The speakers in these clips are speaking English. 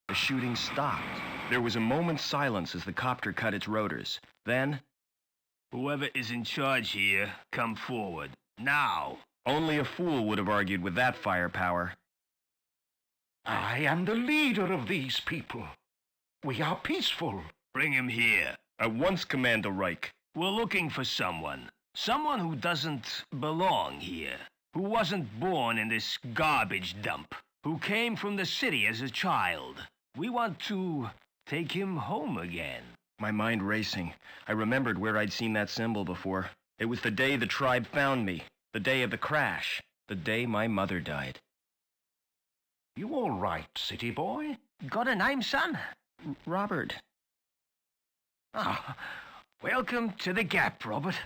The shooting stopped. There was a moment's silence as the copter cut its rotors. Then, "Whoever is in charge here, come forward. Now!" Only a fool would have argued with that firepower. I am the leader of these people. We are peaceful. "Bring him here." At once, Commander Reich. "We're looking for someone. Someone who doesn't belong here. Who wasn't born in this garbage dump. Who came from the city as a child. We want to take him home again." My mind racing. I remembered where I'd seen that symbol before. It was the day the tribe found me. The day of the crash. The day my mother died. You all right, city boy? "Got a name, son?" Robert. "Ah, welcome to the Gap, Robert."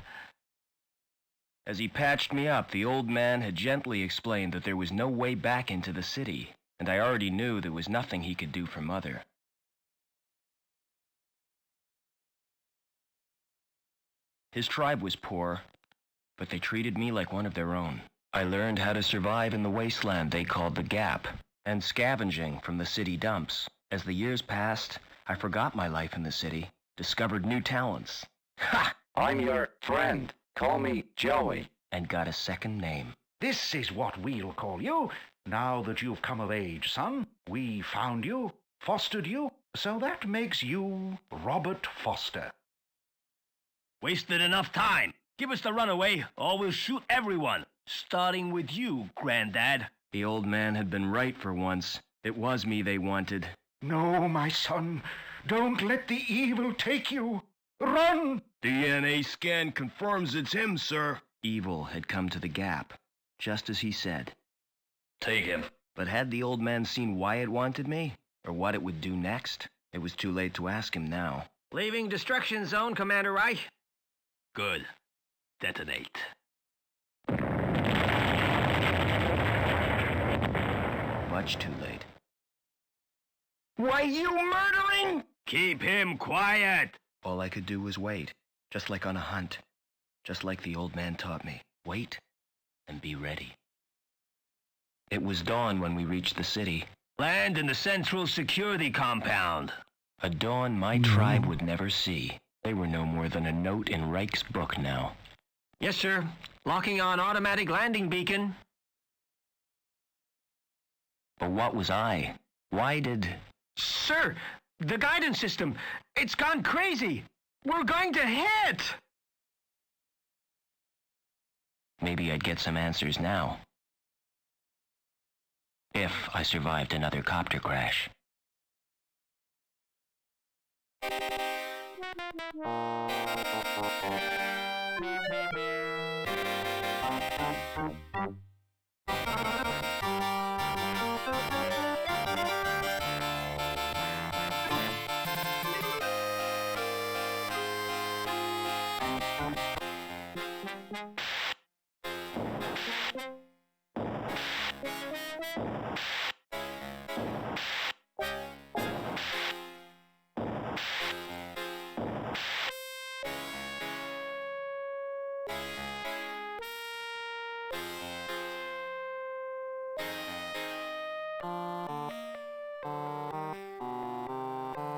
As he patched me up, the old man had gently explained that there was no way back into the city, and I already knew there was nothing he could do for Mother. His tribe was poor, but they treated me like one of their own. I learned how to survive in the wasteland they called the Gap, and scavenging from the city dumps. As the years passed, I forgot my life in the city, discovered new talents. Ha! I'm your friend. Call me Joey. And got a second name. This is what we'll call you. Now that you've come of age, son, we found you, fostered you, so that makes you Robert Foster. "Wasted enough time. Give us the runaway, or we'll shoot everyone. Starting with you, Granddad." The old man had been right for once. It was me they wanted. No, my son, don't let the evil take you. Run! DNA scan confirms it's him, sir. Evil had come to the Gap, just as he said. Take him. But had the old man seen why it wanted me, or what it would do next? It was too late to ask him now. "Leaving destruction zone, Commander Reich." "Good. Detonate." Much too late. "Why, you murdering?" "Keep him quiet." All I could do was wait, just like on a hunt. Just like the old man taught me. Wait and be ready. It was dawn when we reached the city. "Land in the central security compound." A dawn my tribe would never see. They were no more than a note in Reich's book now. "Yes, sir. Locking on automatic landing beacon." But what was I? Why did... "Sir, the guidance system, it's gone crazy. We're going to hit." Maybe I'd get some answers now. If I survived another copter crash.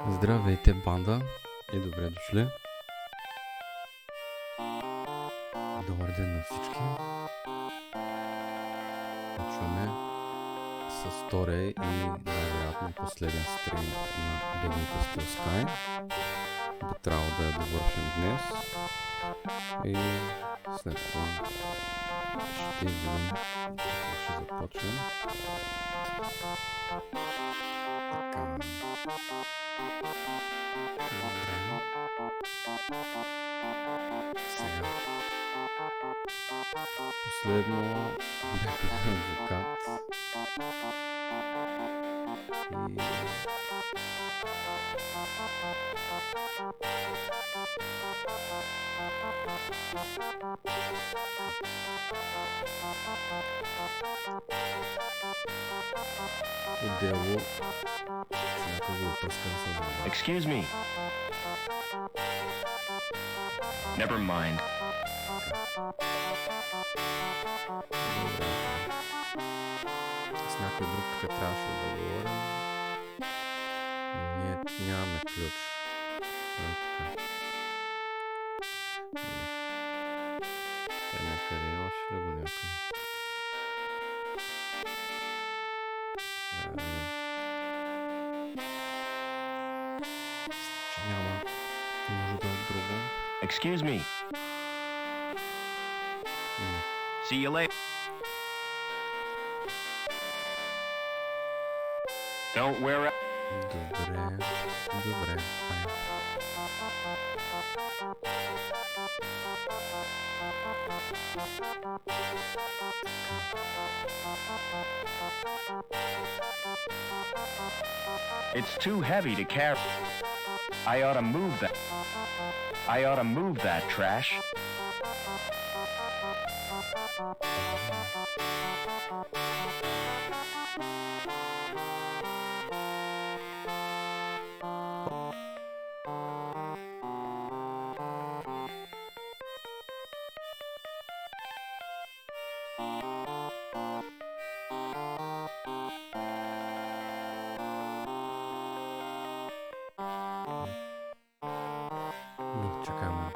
Здравейте, банда, и добре дошли. Добър ден на всички. Почваме с втория и най-вероятно последен стрим на бедните Steel Sky. Би трябвало да я довършим днес и след това ще видим какво ще започнем. Така. Добре. Сега. Последно бях един адвокат. И... дело, че някой го опръска да се забавя. Excuse me. Never mind. Добре. С някой друг тук трябваше да говорим. Ние нямаме ключ. Така. Някъде имаш ли го някъде? Че няма нужда от друго. Excuse me. See you later. Don't wear it. Добре. It's too heavy to carry. I ought to move that trash. Чакаме.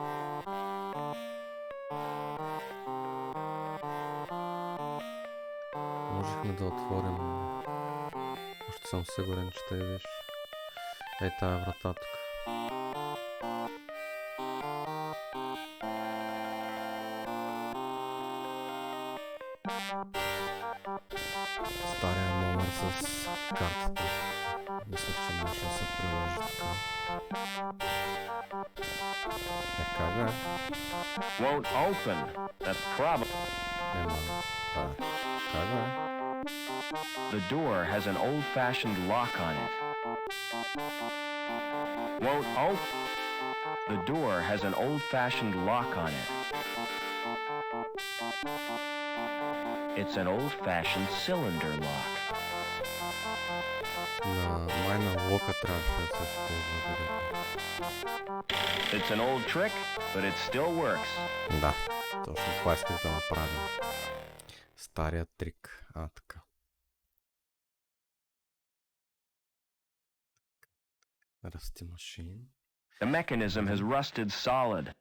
Можехме да отворим. Още съм сигурен, че те виж. Ей, тая врата тук. Стария номер с картата. Мисля, че може да се приложи така. Как бе? Won't open. That's problem. Как бе? The door has an old-fashioned lock on it. Won't open. The door has an old-fashioned lock on it. It's an old-fashioned cylinder lock. Май на лока трябваше да се използва дори. It's an old trick, but it still works. Да, точно това исках да направим. Старият трик. Така. Расти машин. The mechanism has rusted solid.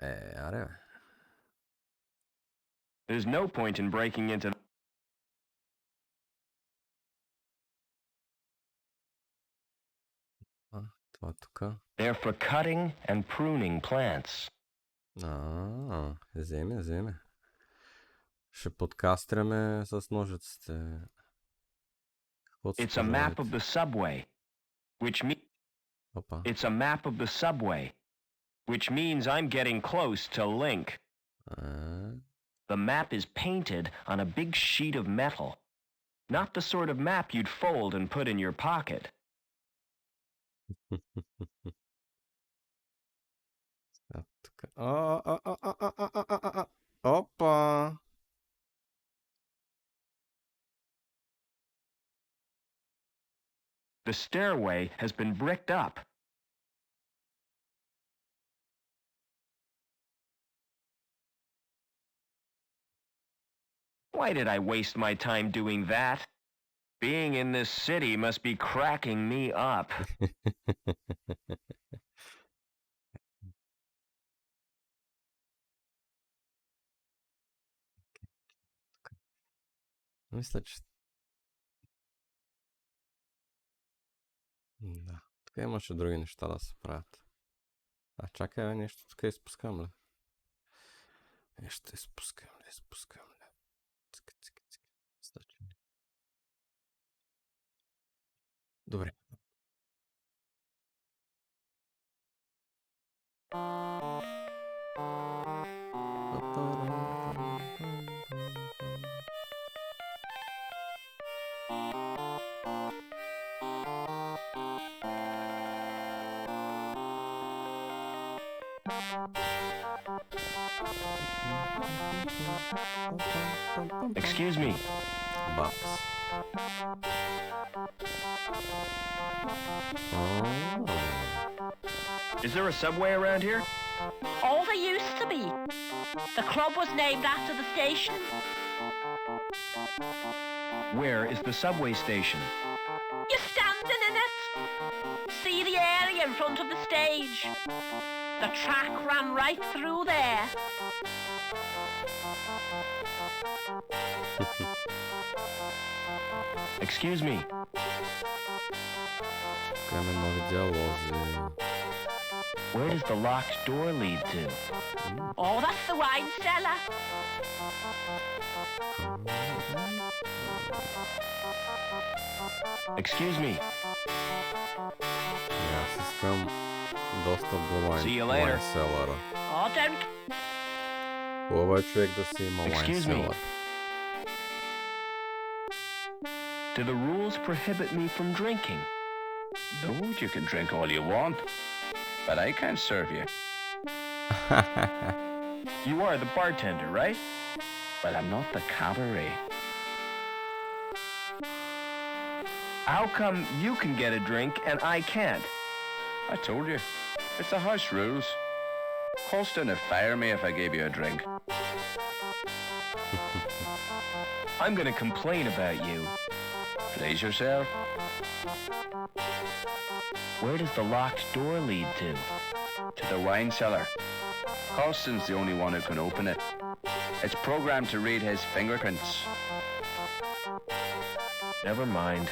Аре бе. There's no point in breaking into... Това тук. They're for cutting and pruning plants. Вземе. Ще подкастряме с ножиците. It's a map of the subway, which means... It's a map of the subway, which means I'm getting close to Link. The map is painted on a big sheet of metal. Not the sort of map you'd fold and put in your pocket. Опа! The stairway has been bricked up. Why did I waste my time doing that? Being in this city must be cracking me up. Мисля, че... Да. Тук имаше други неща да се правят. Чакай, нещо тук изпускам ли? Нещо изпускам ли? Цика. Добре. Excuse me. Бабс. Is there a subway around here? Oh, there used to be. The club was named after the station. Where is the subway station? You're standing in it. in front of the stage. The track ran right through there. Excuse me. Чакаме нови диалози. Where does the locked door lead to? Oh, that's the wine cellar. Excuse me. И аз искам достъп до See you later. лайн селъра. Oh, don't... Хубаво е човек да си има лайн Excuse me. селър. Do the rules prohibit me from drinking? No, you can drink all you want, but I can't serve you. You are the bartender, right? Well, I'm not the cabaret. How come you can get a drink and I can't? I told you. It's the house rules. Colston would fire me if I gave you a drink. I'm gonna complain about you. Please yourself. Where does the locked door lead to? To the wine cellar. Colston's the only one who can open it. It's programmed to read his fingerprints. Never mind.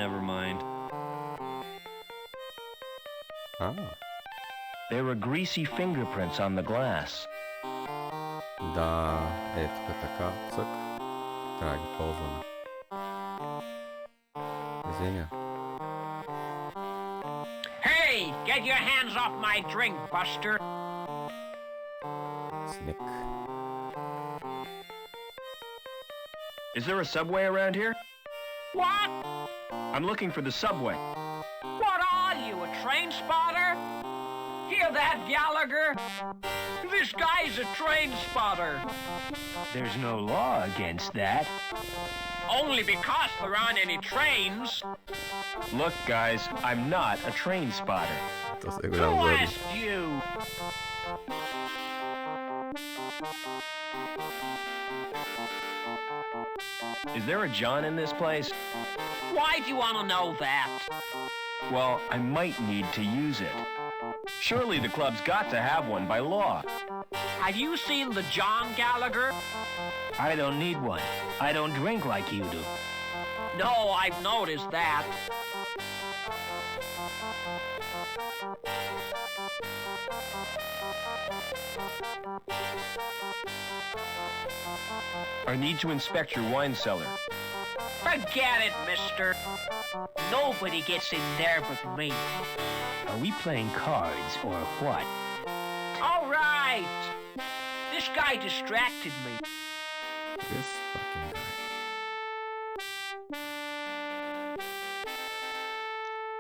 Never mind. There were greasy fingerprints on the glass. Да, ето така, цък. Трябва да ги ползваме. Извиня. Hey, get your hands off my drink, Buster. Сник. Is there a subway around here? What? I'm looking for the subway. What are you, a train spotter? Hear that, Gallagher? This guy's a train spotter. There's no law against that. Only because there aren't any trains. Look, guys, I'm not a train spotter. То се голям Who задни. asked you? Is there a John in this place? Why do you want to know that? Well, I might need to use it. Surely the club's got to have one by law. Have you seen the John Gallagher? I don't need one. I don't drink like you do. No, I've noticed that. I need to inspect your wine cellar. Forget it, mister. Nobody gets in there but me. Are we playing cards or what? All right. This guy distracted me. This fucking guy.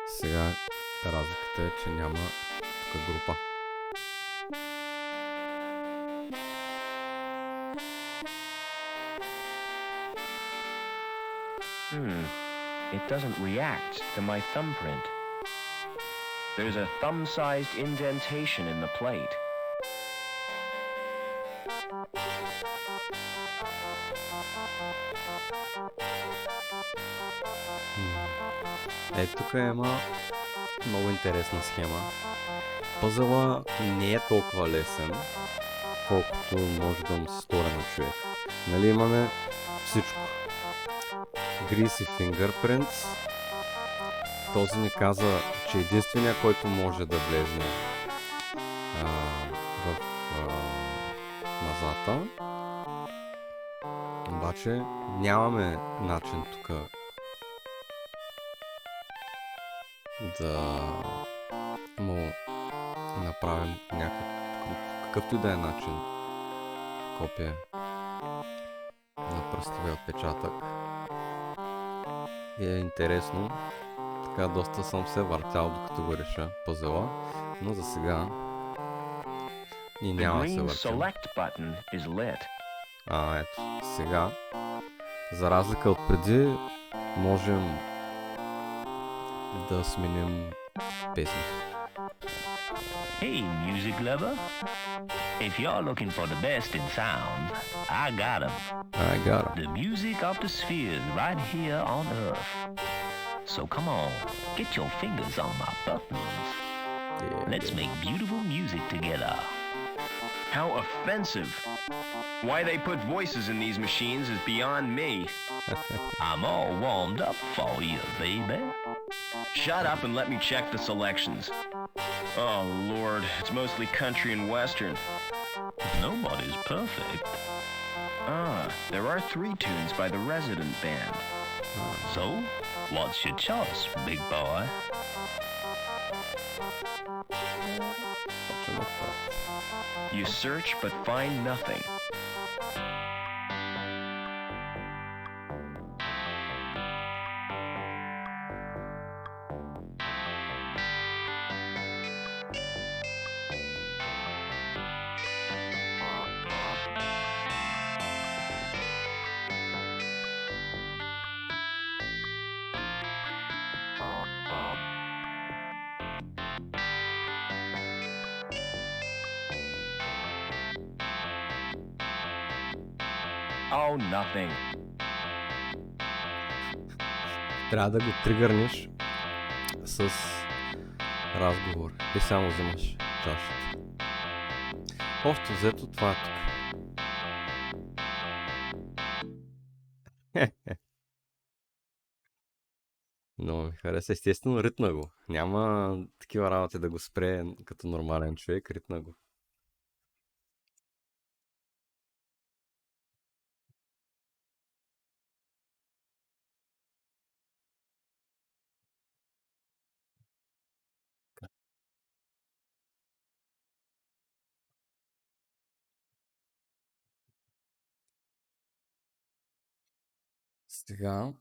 Сега разликата е, че няма тук група. It doesn't react to my thumbprint. There's a thumb-sized indentation in the plate. Ето тук има много интересна схема. Пъзела не е толкова лесен, колкото може да му се стори на човек. Нали имаме всичко. Greasy fingerprints. Този ни каза, че единствения, който може да влезне в назата. Обаче нямаме начин тук да му направим какъвто и да е начин копия на пръстовия отпечатък. И е интересно. Така доста съм се въртял докато го реша пъзела, но за сега и няма да се въртим. Ето, сега, за разлика от преди, можем да сменим песни. Hey, music lover. If you're looking for the best in sound, I got 'em. I got 'em. The music of the spheres right here on Earth. So come on, get your fingers on my buttons. Yeah, Let's make beautiful music together. How offensive. Why they put voices in these machines is beyond me. I'm all warmed up for you, baby. Shut up and let me check the selections. Oh, Lord, it's mostly country and western. Nobody's perfect. Ah, there are 3 tunes by the Resident Band. So, what's your choice, big boy? Точно това. You search but find nothing. Oh, nothing. Трябва да го тригърнеш с разговор и само вземаш чашата. Общо взето това е тук. Но ми хареса, естествено ритна го. Няма такива работи да го спре като нормален човек, ритна го. Сега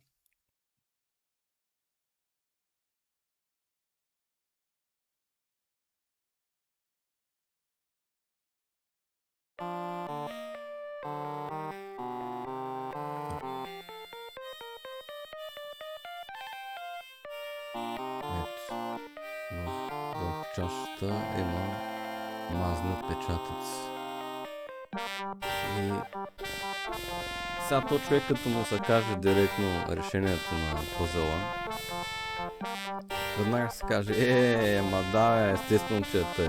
ето, в чашата има мазна печатъци. И сега то човек като му се каже директно решението на пъзела, веднага се каже, ма да, естествено, че е тъй.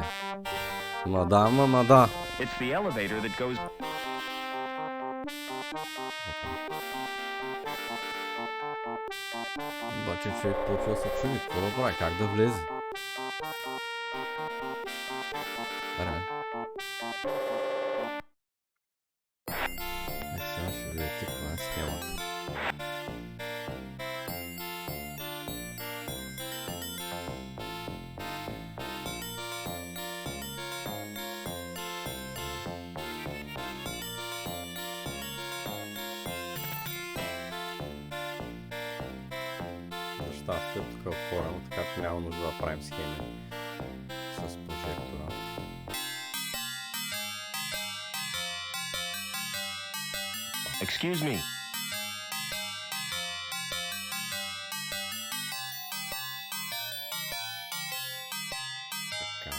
Ма да. It's the elevator that goes... Обаче човек почва да се чуди, какво да прави, как да влезе? Аре. Сега ще видите каква е схемата. За щастие тук е отворено, така че няма нужда да правим схеми с прожектора. Excuse me.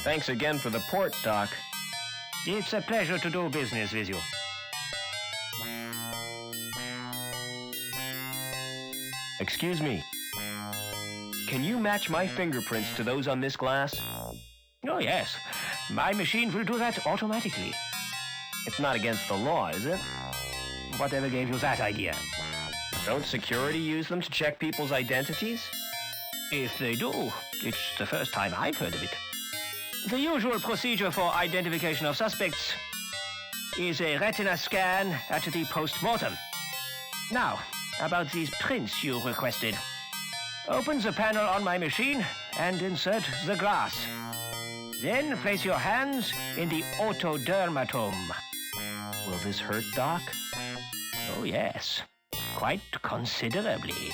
Thanks again for the port, Doc. It's a pleasure to do business with you. Excuse me. Can you match my fingerprints to those on this glass? Oh, yes. My machine will do that automatically. It's not against the law, is it? Whatever gave you that idea? Don't security use them to check people's identities? If they do, it's the first time I've heard of it. The usual procedure for identification of suspects is a retina scan at the post-mortem. Now, about these prints you requested. Open the panel on my machine and insert the glass. Then place your hands in the otodermatome. Will this hurt, Doc? Oh, yes. Quite considerably.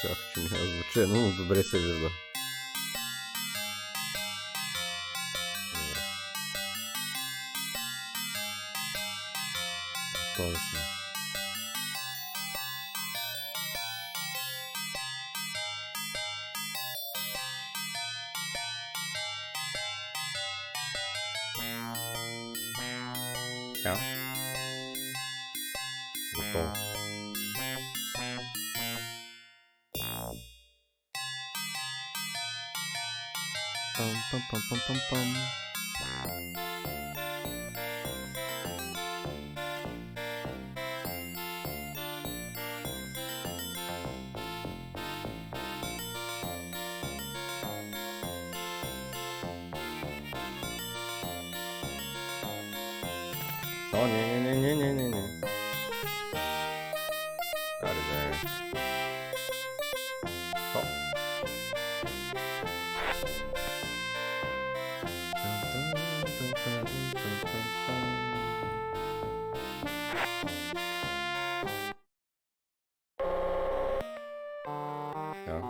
Как че не е звучено, но добре се вижда. Добре. този сме. Така. Готово. Пам-пам-пам-пам-пам-пам. О, не. Аре, бе. О. Така.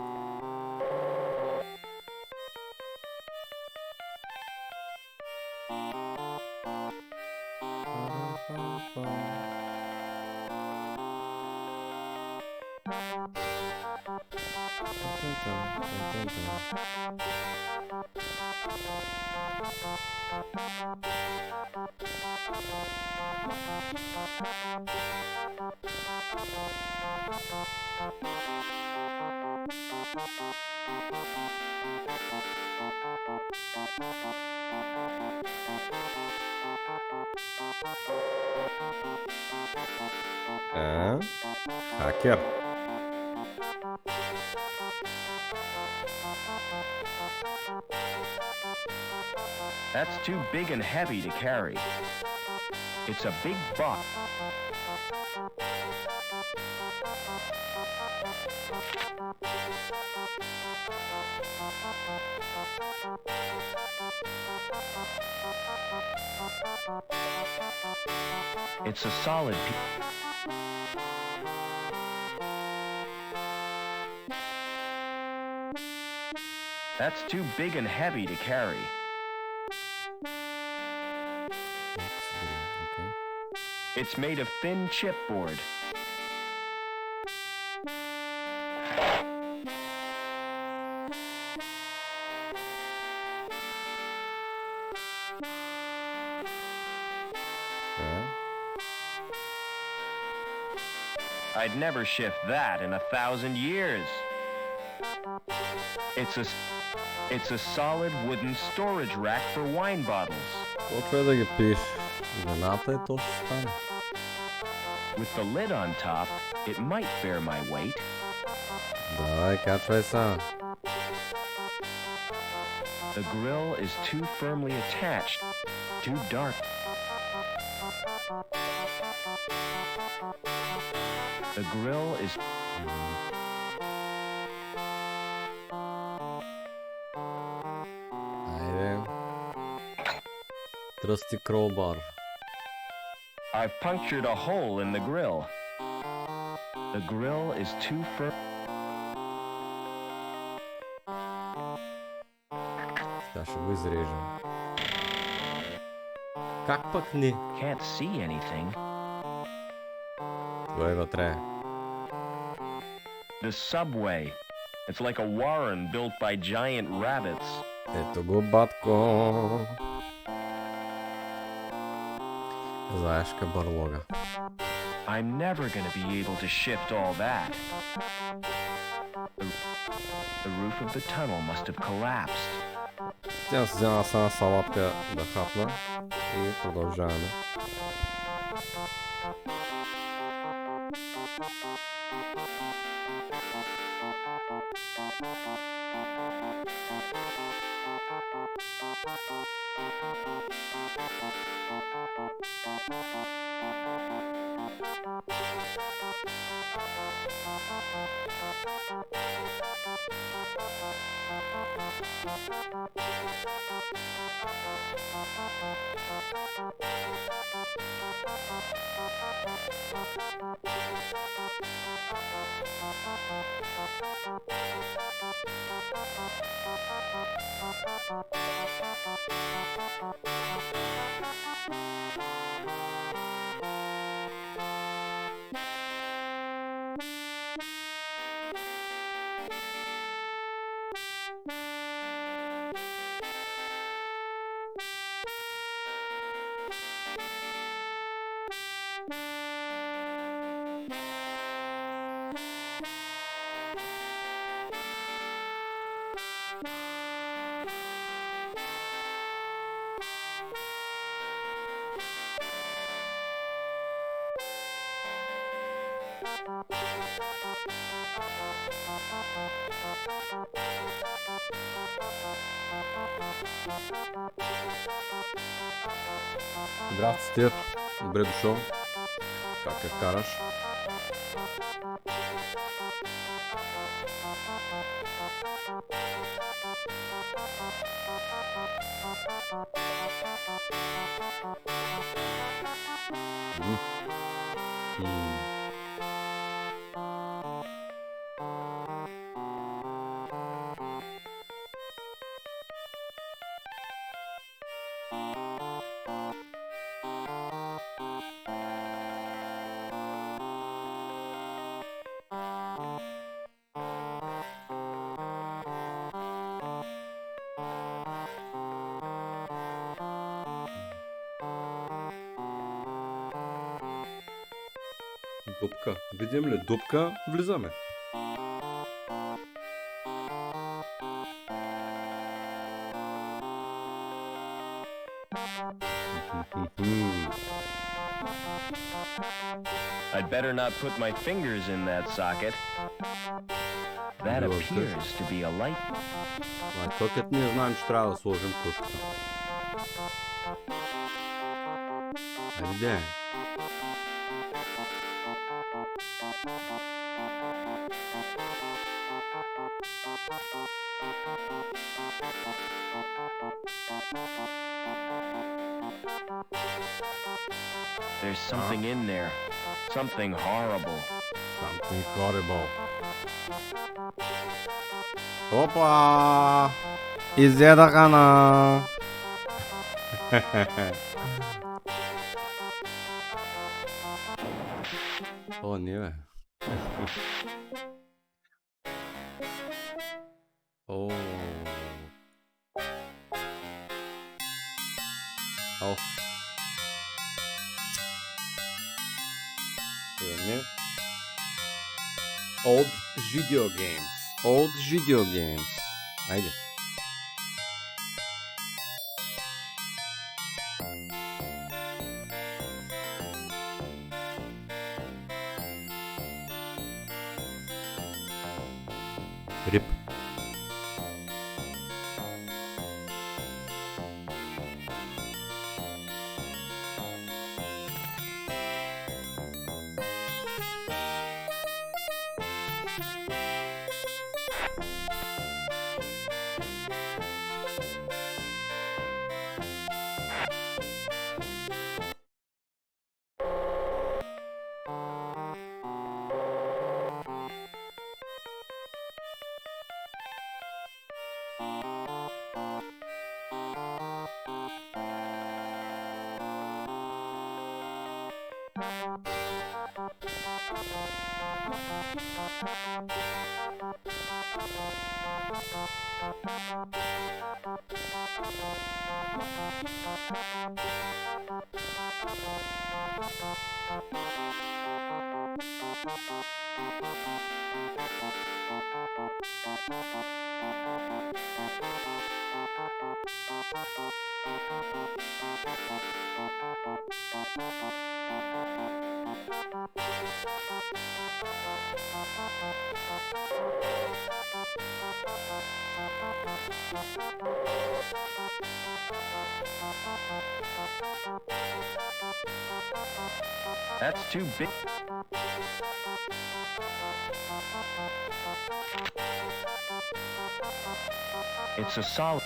Хакер. That's too big and heavy to carry. It's a big box. It's a solid piece. That's too big and heavy to carry. Okay. It's made of thin chipboard. I'd never shift that in 1,000 years. It's a solid wooden storage rack for wine bottles. Почва да ги пиеш. Жената и то ще стане. With the lid on top, it might bear my weight. Давай, качвай са. The grill is too firmly attached. Too dark. The grill is... Айде. Тръсти кролбар. I've punctured a hole in the grill. The grill is too firm. Сега ще го изрежем. Как пък не? Can't see anything. Това е вътре. The subway. It's like a warren built by giant rabbits. Ето го, батко. Заешка бърлога. I'm never gonna be able to shift all that. The roof of the tunnel must have collapsed. Тя си взема само салатка да хапна и продължаваме. Здрасти, Стиев. Добре дошъл. Как я караш? Дупка. Видим ли дупка, влизаме. I'd better not put my fingers in that socket. That Било appears to be a light. Тук ние знаем, че трябва да сложим кружката. Айде. There's something in there. Something horrible. Something horrible. Опа! Изядаха на... О, не бе. О. О. Не. Old video games. Old video games. Айде. Рип. That's too big. It's a solid.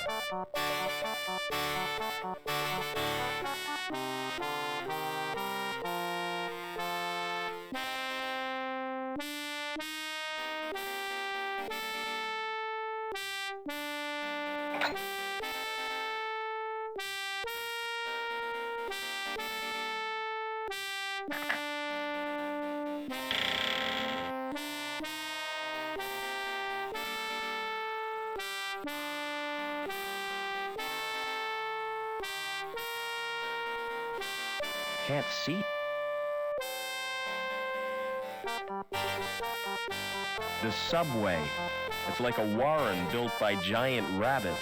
Can't see. The subway. It's like a warren built by giant rabbits.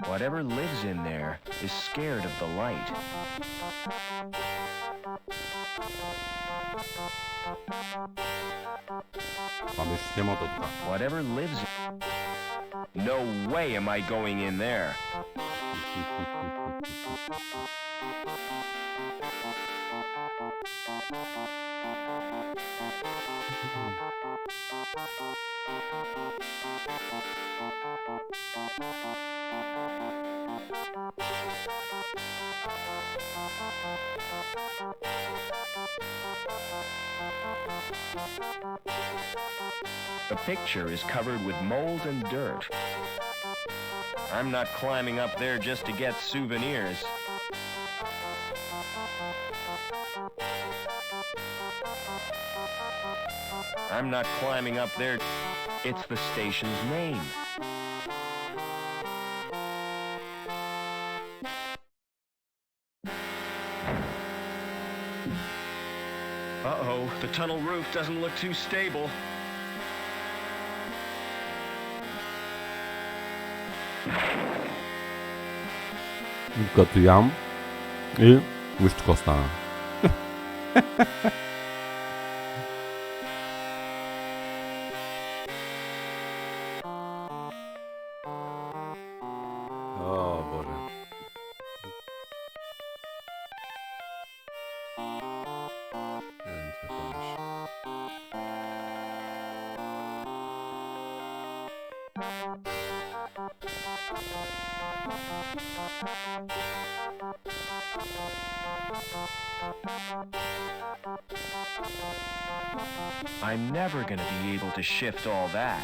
Whatever lives in there is scared of the light. Ами схемата така. Whatever lives in... No way am I going in there. The picture is covered with mold and dirt. I'm not climbing up there just to get souvenirs. I'm not climbing up there. It's the station's name. Uh-oh, the tunnel roof doesn't look too stable. Като ям и виж какво стана. О, Боже. I'm never gonna be able to shift all that.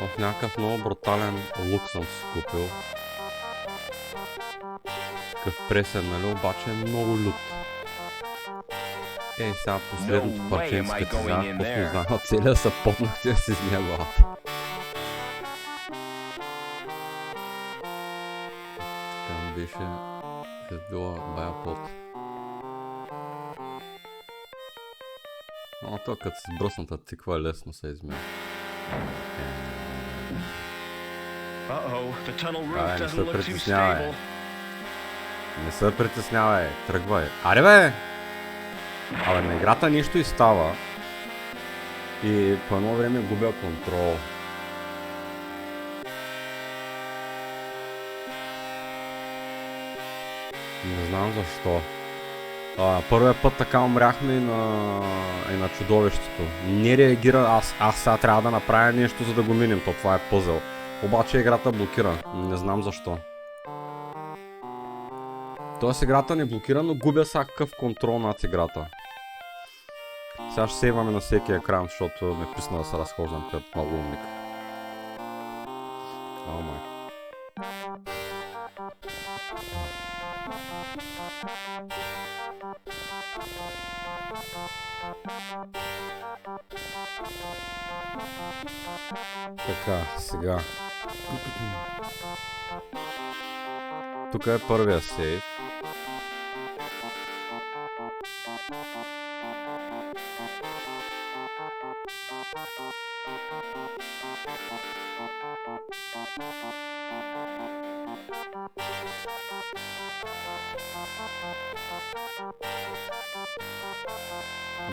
В някакъв много брутален лук съм си купил. Такъв пресен, нали, обаче е много лют. Ей, сега последното парченце, като си знах, просто не знам, целия са потнахте да си измия главата. Така ми беше избила бая пот. Но това като с бръсната циква е лесно се измия. Не се притеснявай. Не се притеснявай, тръгвай. Аре бе! Абе, на играта нещо и става. И по едно време губя контрол. Не знам защо. Първия път така умряхме и на чудовището. Не реагира, аз сега трябва да направя нещо, за да го минем, то това е пъзел. Обаче играта блокира, не знам защо. Тоест играта не блокира, но губя всякакъв контрол над играта. Сега ще сейваме на всеки екран, защото ме присна да се разхождам като много умник. О, май. Така, сега. Тук е първия сейв.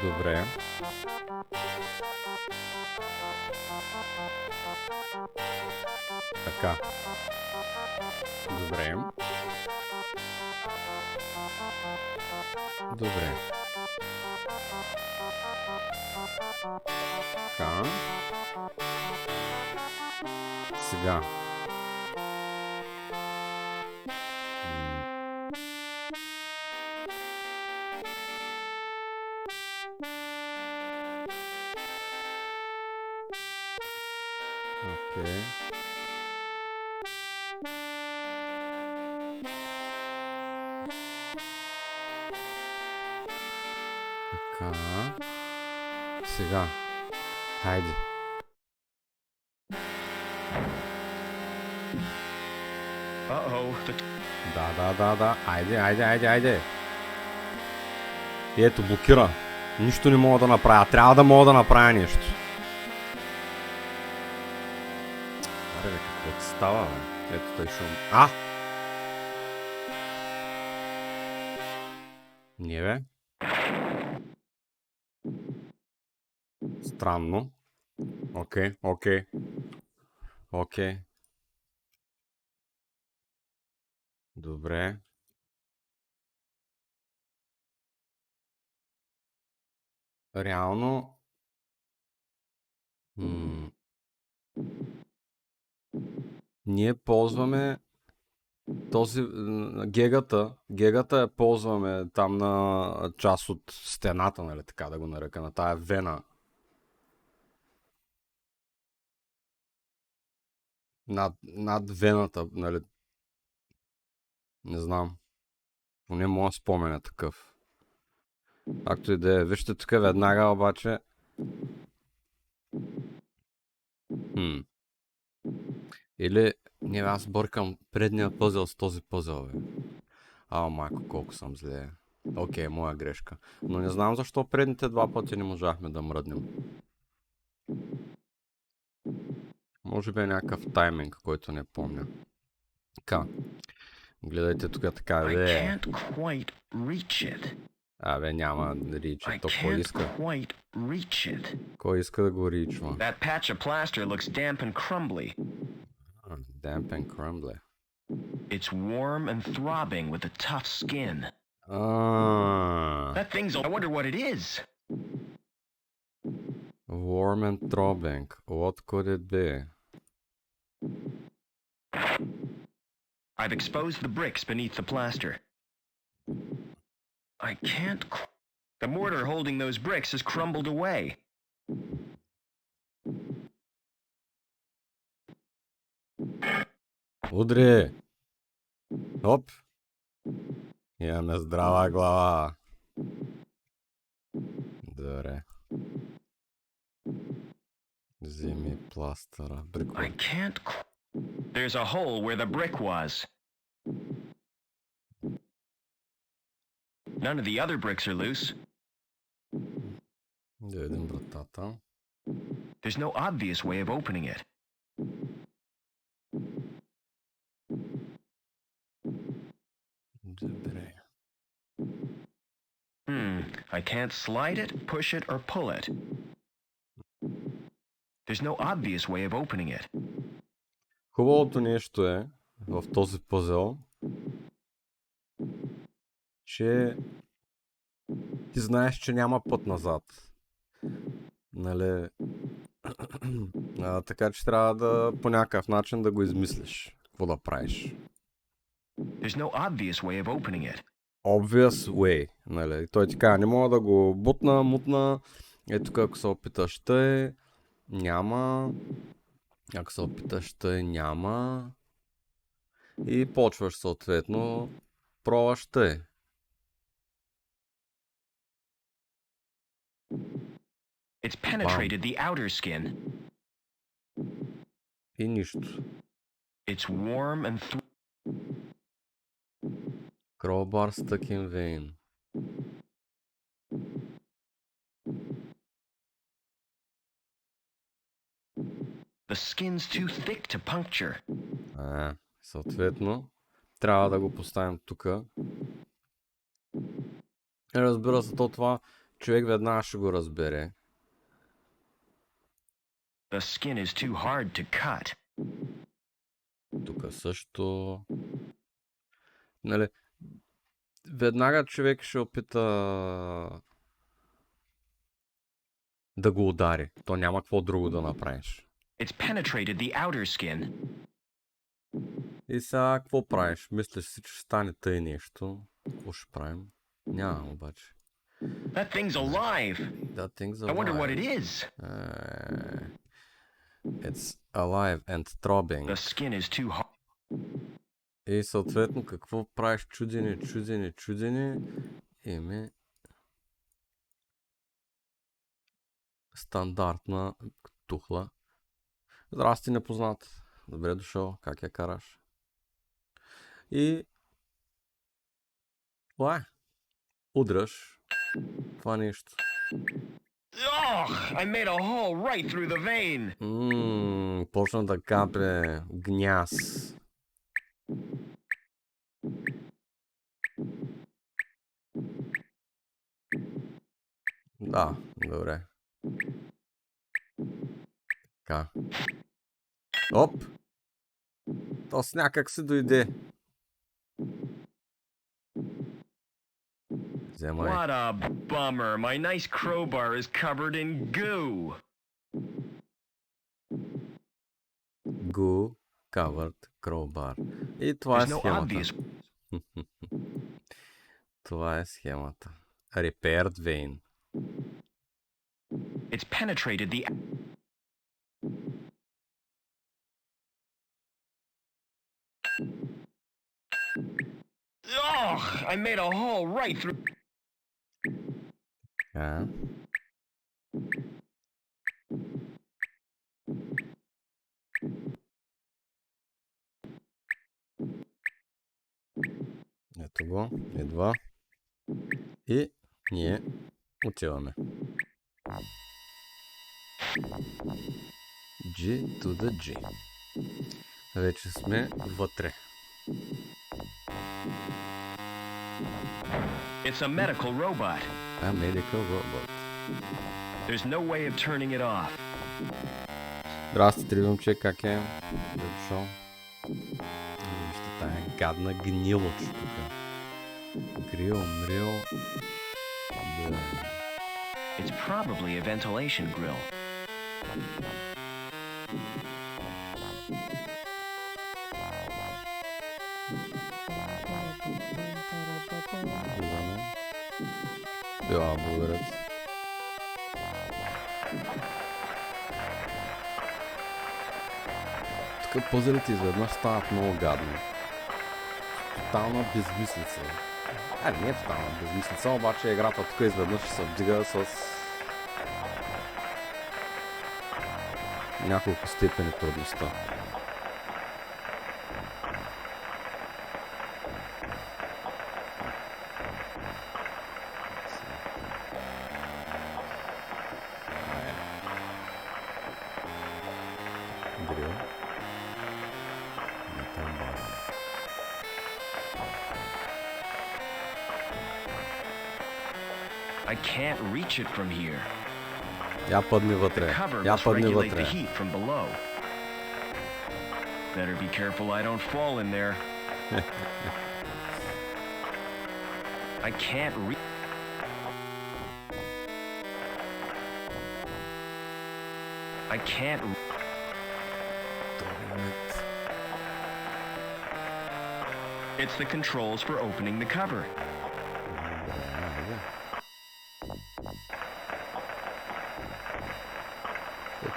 Добре. Така. Добре. Добре. Така. Сега. Окей. Така. Сега. Хайде. Да. Айде. И ето, блокира. Нищо не мога да направя. Трябва да мога да направя нещо. Аре бе, какво ти става, бе? Ето той шум. Не бе. Странно. Окей. Добре. Реално. Ние ползваме този гегата. Гегата я ползваме там на част от стената, нали, така да го нарека, на тая вена. Над вената, нали. Не знам. Поне мога да споменя такъв. Както и да е. Вижте тук веднага обаче. Или не, аз бъркам предния пъзел с този пъзел, бе. Майко, колко съм зле. Окей, моя грешка. Но не знам защо предните два пъти не можахме да мръднем. Може би е някакъв тайминг, който не помня. Така. Гледайте тук така, бе. Абе, няма ричи. То кой иска? Кой иска да го ричва? That patch of plaster looks damp and crumbly. Damp and crumbly. It's warm and throbbing with a tough skin. That thing's... I wonder what it is. Warm and throbbing. What could it be? I've exposed the bricks beneath the plaster. I can't... The mortar holding those bricks has crumbled away. Удри! Оп! Имаме здрава глава. Добре. Вземи пластъра. I can't... There's a hole where the brick was. None of the other bricks are loose. Да видим вратата. There's no obvious way of opening it. Добре. I can't slide it, push it, or pull it. There's no obvious way of opening it. Хубавото нещо е в този пъзел, че ти знаеш, че няма път назад. Нали? Така че трябва да по някакъв начин да го измислиш. Какво да правиш? There's no obvious way of opening it. Obvious way. Нали? Той ти казва, не мога да го мутна. Ето тук, ако се опиташ тъй, няма. Ако се опиташ тъй, няма. И почваш съответно, пробваш тъй. It's penetrated the outer skin. И нищо. It's warm and Crowbar stuck in vein. the skin's too thick to puncture. Съответно, трябва да го поставим тук. Разбира се, това човек веднага ще го разбере. The skin is too hard to cut. Тук също. Нали, веднага човек ще опита да го удари. То няма какво друго да направиш. It's penetrated the outer skin. И сега какво правиш? Мислиш си, че ще стане тъй нещо. Какво ще правим? Няма обаче. That thing's alive. That thing's alive. I wonder what it is. It's alive and throbbing. The skin is too hard. И съответно какво правиш? Чудене. Име стандартна тухла. Здрасти, непознат. Добре дошъл. Как я караш? И това е. Удръж това нещо. I made a hole right through the vein. Почна да капе гняз. Да, добре. Така. Оп! То с някак си дойде. Вземай. What a bummer. My nice crowbar is covered in goo. Goo covered crowbar. И това е схемата. Това е схемата. Repaired vein. It's penetrated the... I made a hole right through... Ето го, едва. И ние отиваме. G to the G. Вече сме вътре. It's a medical robot. A medical robot. There's no way of turning it off. Здрасти, Тривимче, как е? Дошъл. Вижте тая гадна гнилоч тук. Грил, мрил. It's probably a ventilation grill. Благодаря. Тук пъзелите изведнъж стават много гадни. Тотална безмислица. Не е тотална безмислица, обаче играта тук изведнъж ще се вдига с няколко степени трудността. I can't reach it from here. Я падни The вътре. cover Я must падни regulate the вътре. heat from below. Better be careful I don't fall in there. I can't reach. I can't. It's the controls for opening the cover.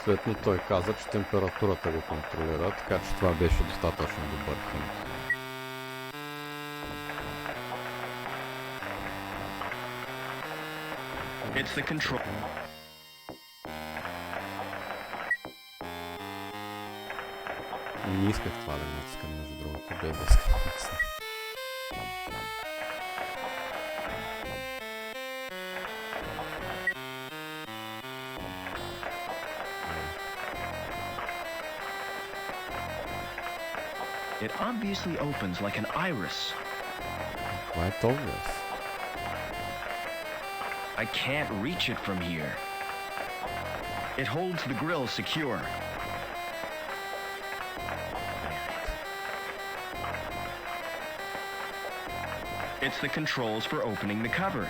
Съответно той каза, че температурата го контролира, така че това беше достатъчно добър хинт. It's the control. Не исках това да натискам, между другото, без да искам да натискам. It obviously opens like an iris. Quite obvious. I can't reach it from here. It holds the grill secure. It's the controls for opening the cover.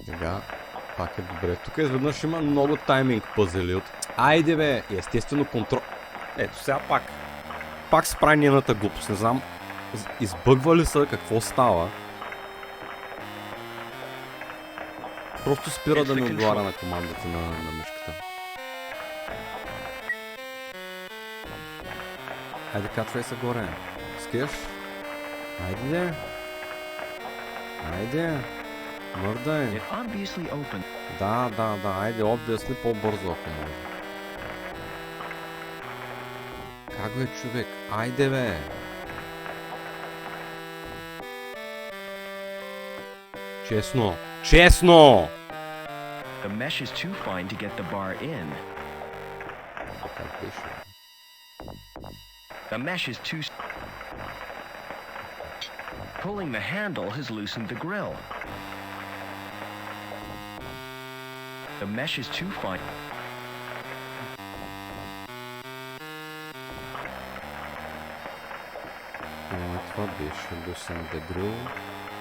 Сега пак е добре. Тук изведнъж има много тайминг пъзели от... Айде бе! Естествено контрол... Ето сега пак. Пак се прави нейната глупост. Не знам, избъгва ли са, какво става. Просто спира да не отговаря на командата на мишката. Айде, качвай се горе. Искаш? Айде. Айде. Мърдай. It obviously opened. Да, айде, obviously по-бързо, ако може. Как бе, човек? Айде, бе! Честно! Честно! The mesh is too fine to get the bar in. Как беше? The mesh is too... Pulling the handle has loosened the grill. The mesh is too fine. Това беше loosen the grill.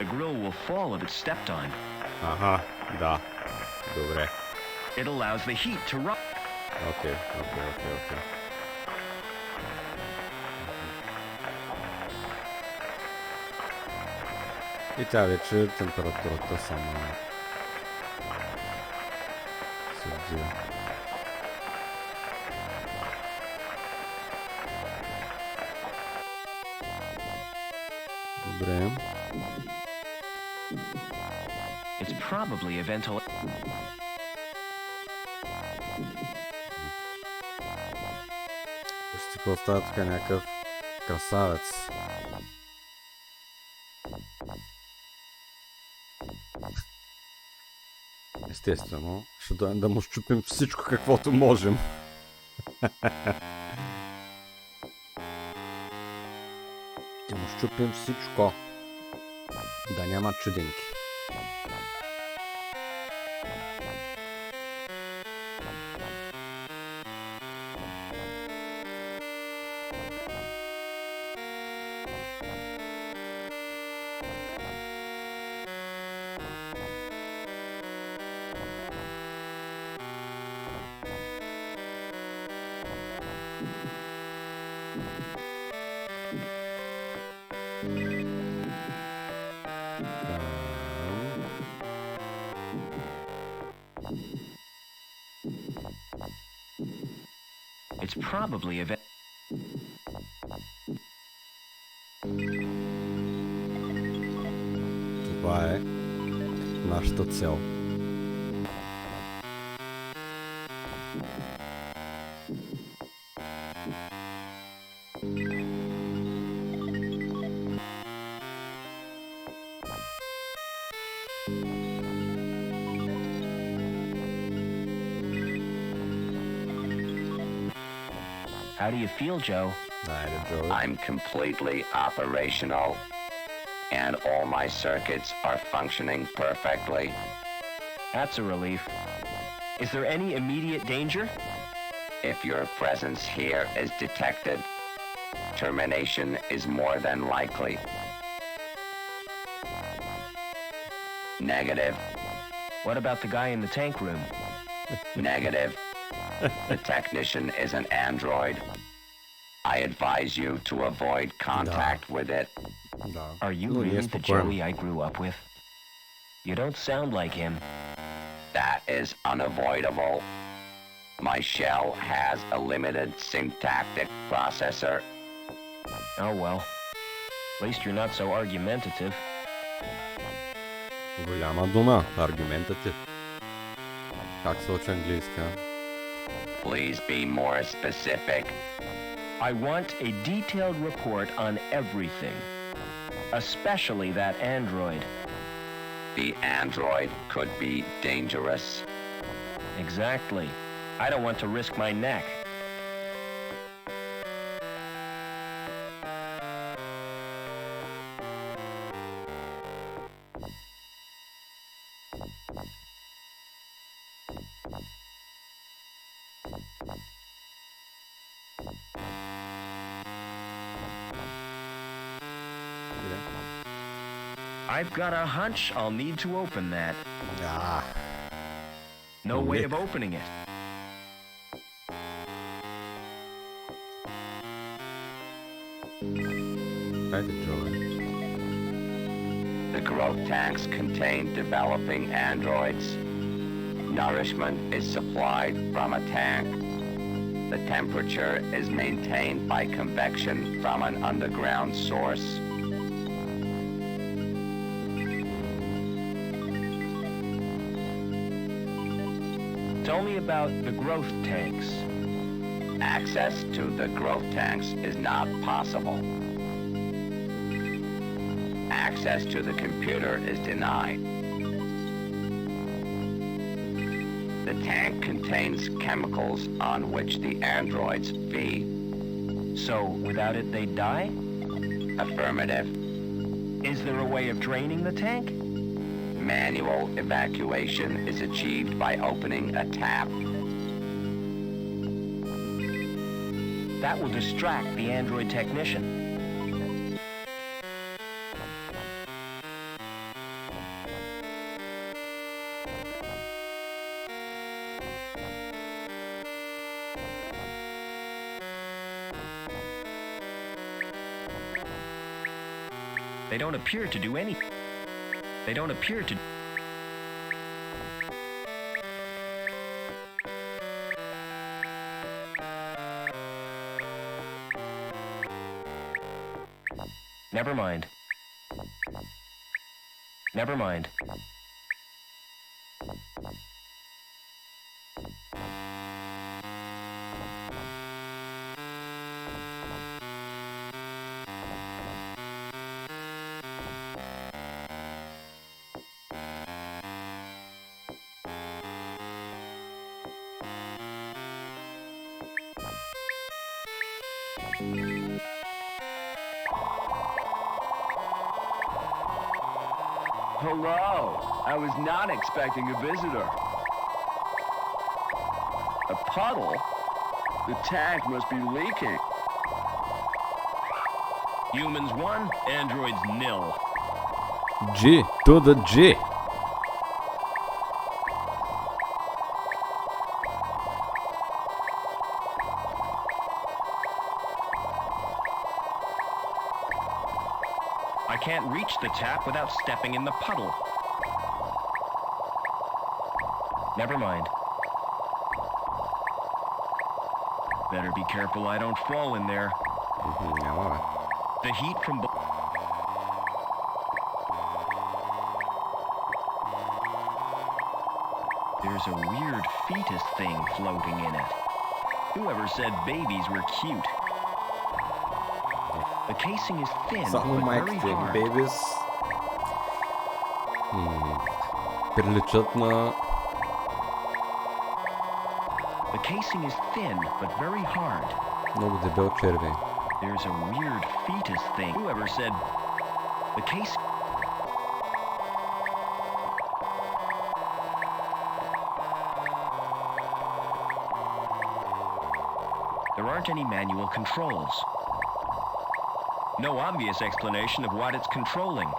The grill will fall if it's stepped on. Аха, да. Добре. It allows the heat to run. Окей. И тя вече температурата само се вдига. Добре. It's probably a ventilator. Вижте какво става тук, някакъв красавец. Естествено, ще дойдем да му щупим всичко каквото можем. Ще му щупим всичко. Да няма чудинки. It's probably a Това е нашата цел. How do you feel, Joe? Айде, Джои. I'm completely operational, and all my circuits are functioning perfectly. That's a relief. Is there any immediate danger? If your presence here is detected, termination is more than likely. Negative. What about the guy in the tank room? Negative. The technician is an android. I advise you to avoid contact with it. Да. Are you Но не е really the спокоен. Joey I grew up with? You don't sound like him. That is unavoidable. My shell has a limited syntactic processor. Oh well. At least you're not so argumentative. Голяма дума. Аргументатив. Как се учи английска? Please be more specific. I want a detailed report on everything. Especially that android. The android could be dangerous. Exactly. I don't want to risk my neck. I've got a hunch I'll need to open that. Ah, No way of opening it. айде, Джои. The growth tanks contain developing androids. Nourishment is supplied from a tank. The temperature is maintained by convection from an underground source. Tell me about the growth tanks. Access to the growth tanks is not possible. Access to the computer is denied. The tank contains chemicals on which the androids feed. So, without it, they'd die? Affirmative. Is there a way of draining the tank? Manual evacuation is achieved by opening a tap. That will distract the android technician. They don't appear to do anything. They don't appear to... Never mind. Never mind. Hello. I was not expecting a visitor. A puddle? The tank must be leaking. Humans 1, androids 0. G to the G. I can't reach the tap without stepping in the puddle. Never mind. Better be careful I don't fall in there. Няма, бе. The heat from... There's a weird fetus thing floating in it. Whoever said babies were cute? The casing is thin, Само but very майките, hard. бейбис, приличат на... The casing is thin, but very hard. много дебел червей. There's a weird fetus thing. Whoever said the case. There aren't any manual controls. No obvious explanation of what it's controlling.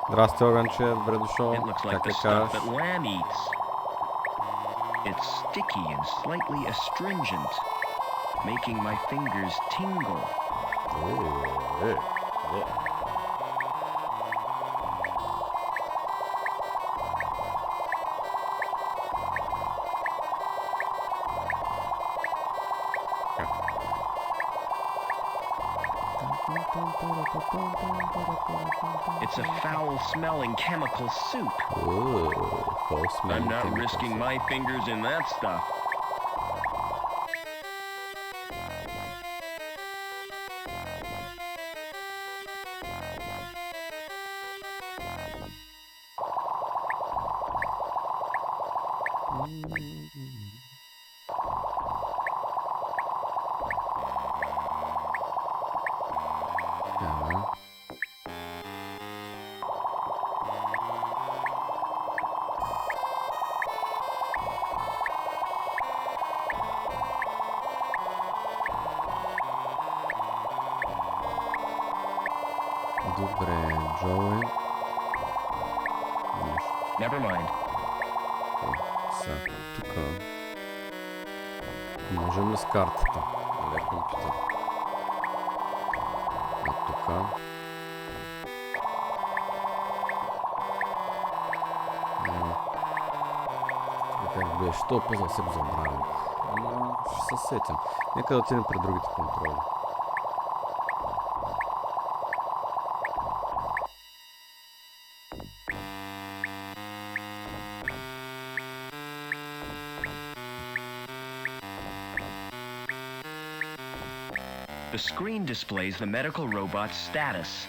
Здрасти, Огънче, добре дошъл. It looks like Как the е stuff караш? that lamb eats. It's sticky and slightly astringent, making my fingers tingle. It's a foul-smelling chemical soup. I'm not risking my fingers in that stuff. Добре, Джоуи. Never mind. Сега, тук можем ли с картата? Нали, компютър. А тук как беше? Това пъзъл се го забравя. Ама ще се сетим. Нека да отидем при другите контроли. The screen displays the medical robot's status.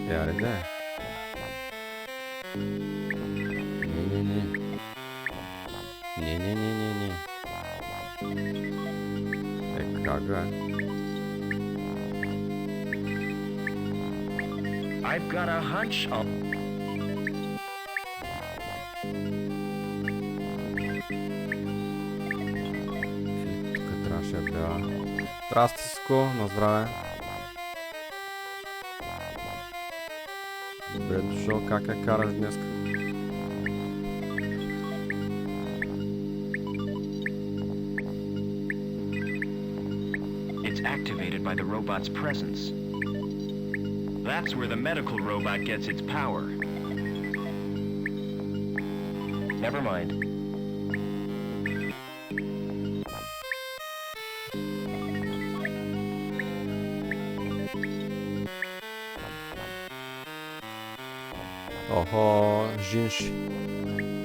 Яре да е. Не. Не. Как е? I've got a hunch I'll... Тук трябваше да бяга. Здрасти, Ско, на здраве. Добре дошъл, как я караш днес? It's activated by the robot's presence. That's where the medical robot gets its power. Never mind. Охо, жинши.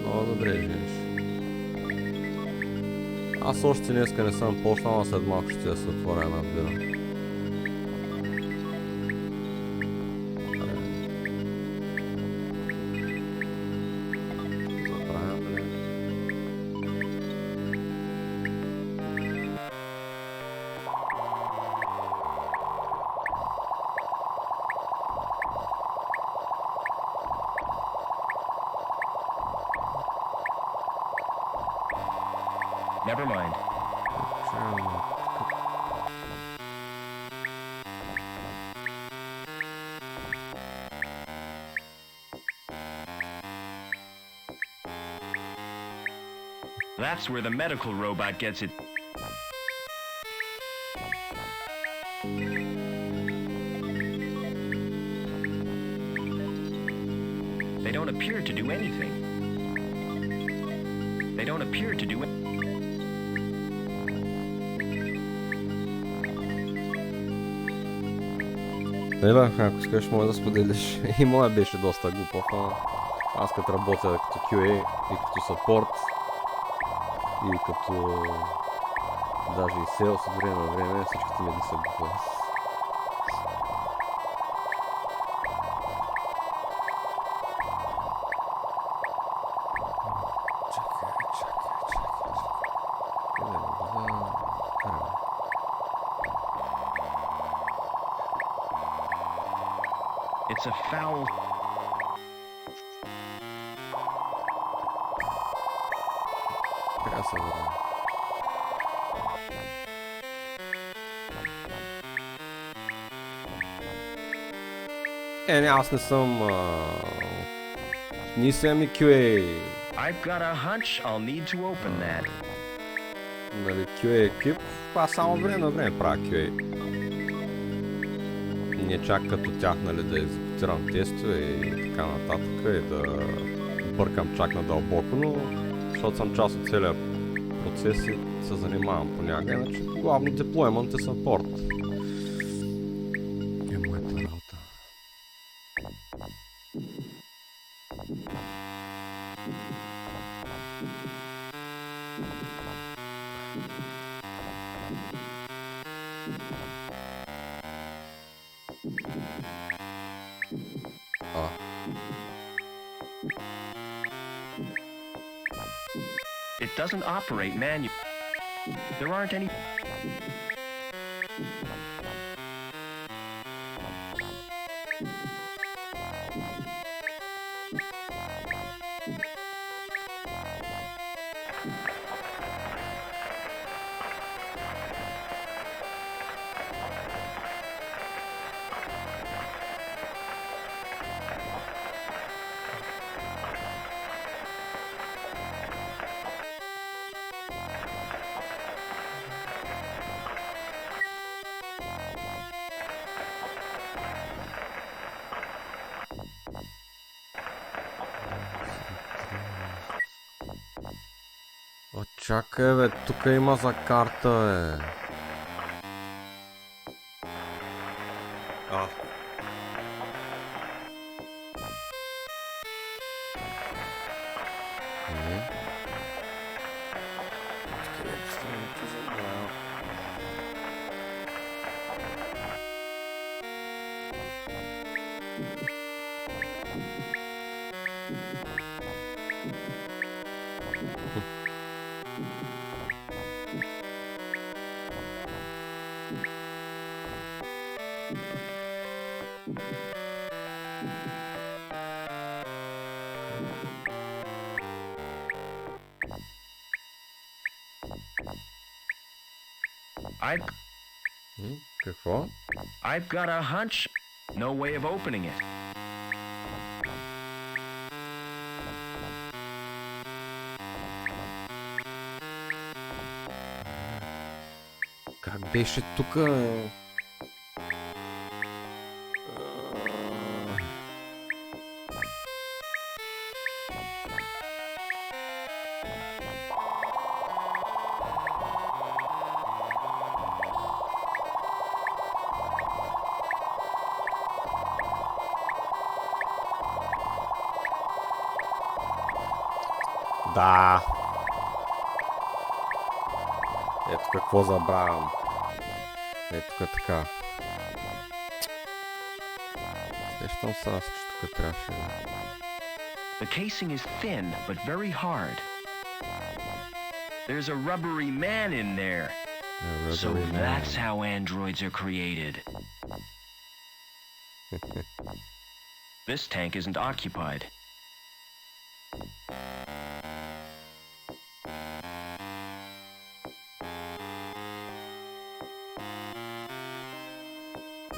Много добре, жинши. Аз още днеска не съм почнал, а след малко ще да се отворя една бира. Never mind. That's where the medical robot gets it. They don't appear to do anything. They don't appear to do it. Ева, ако искаш, може да споделиш. И моя беше доста глупав, но аз като работя като QA и като support, И като даже и селс от време на време всичките ми да се бухват. It's a foul... Така се върна. Не, аз не съм... Ни съм и QA. I've got a hunch I'll need to open that. Нали, QA екип, аз само време на време правя QA. Не чак като тях, нали, да екзекутирам тестове и така нататък и да бъркам чак надълбоко, но защото съм част от целия процес и се занимавам понякога, иначе главно деплоймент и съпорт. Е моята работа. It doesn't operate manually. There aren't any... Чакай бе, тук има за карта бе. Какво? I've got a hunch. No way of opening it. Как беше тук? Да. Ето какво забравям. Ето така. Сещам се аз, че тук трябваше. The casing is thin, but very hard. There's a rubbery man in there. So that's how androids are created. This tank isn't occupied.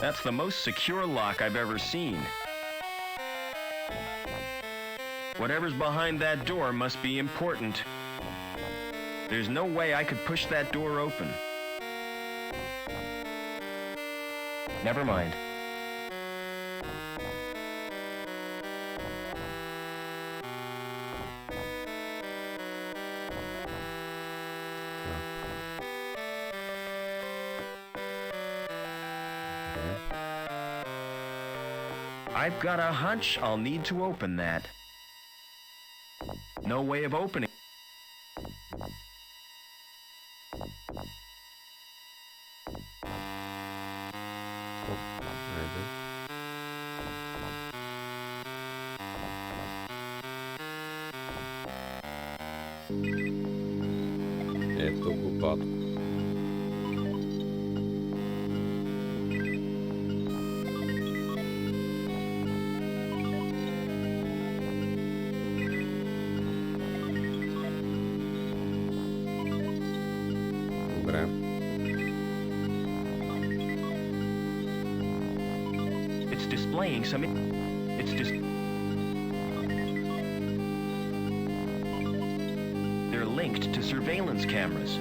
That's the most secure lock I've ever seen. Whatever's behind that door must be important. There's no way I could push that door open. Never mind. I've got a hunch I'll need to open that. No way of opening. Айде. Ето го, батко. Добре. It's displaying some... They're linked to surveillance cameras.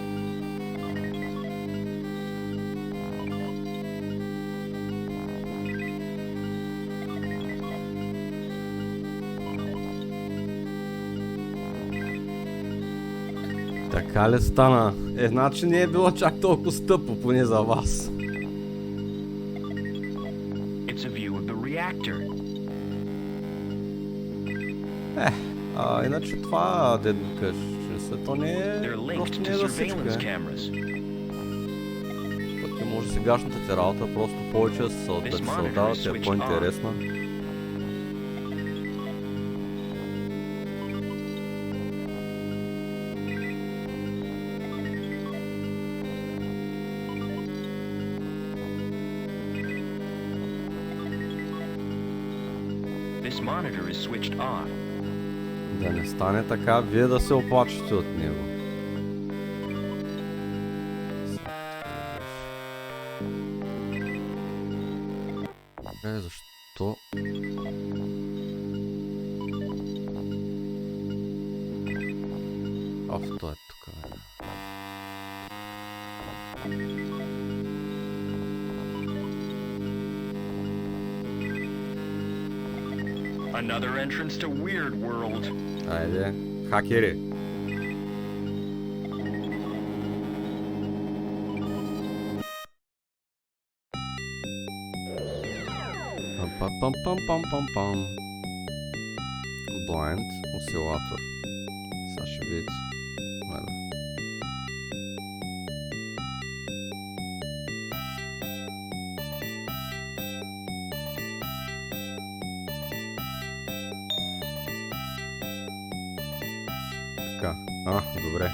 Така ли стана? Значи не е било чак толкова стъпо, поне за вас. It's a view of the reactor. Иначе това, дед ми кажеш, то не е... They're linked Просто не to е за surveillance всичко, cameras. Пък не може сегашната ти работа, просто повече да се отдава, ти е по-интересна. This monitor is switched on. Да не стане така, вие да се оплачете от него. Защо? Той е тук. Another entrance to Weird World. Айде, хакери. Пам-пам-пам-пам-пам-пам. Blind осцилатор. Сега ще видите. Айде. Така. Добре.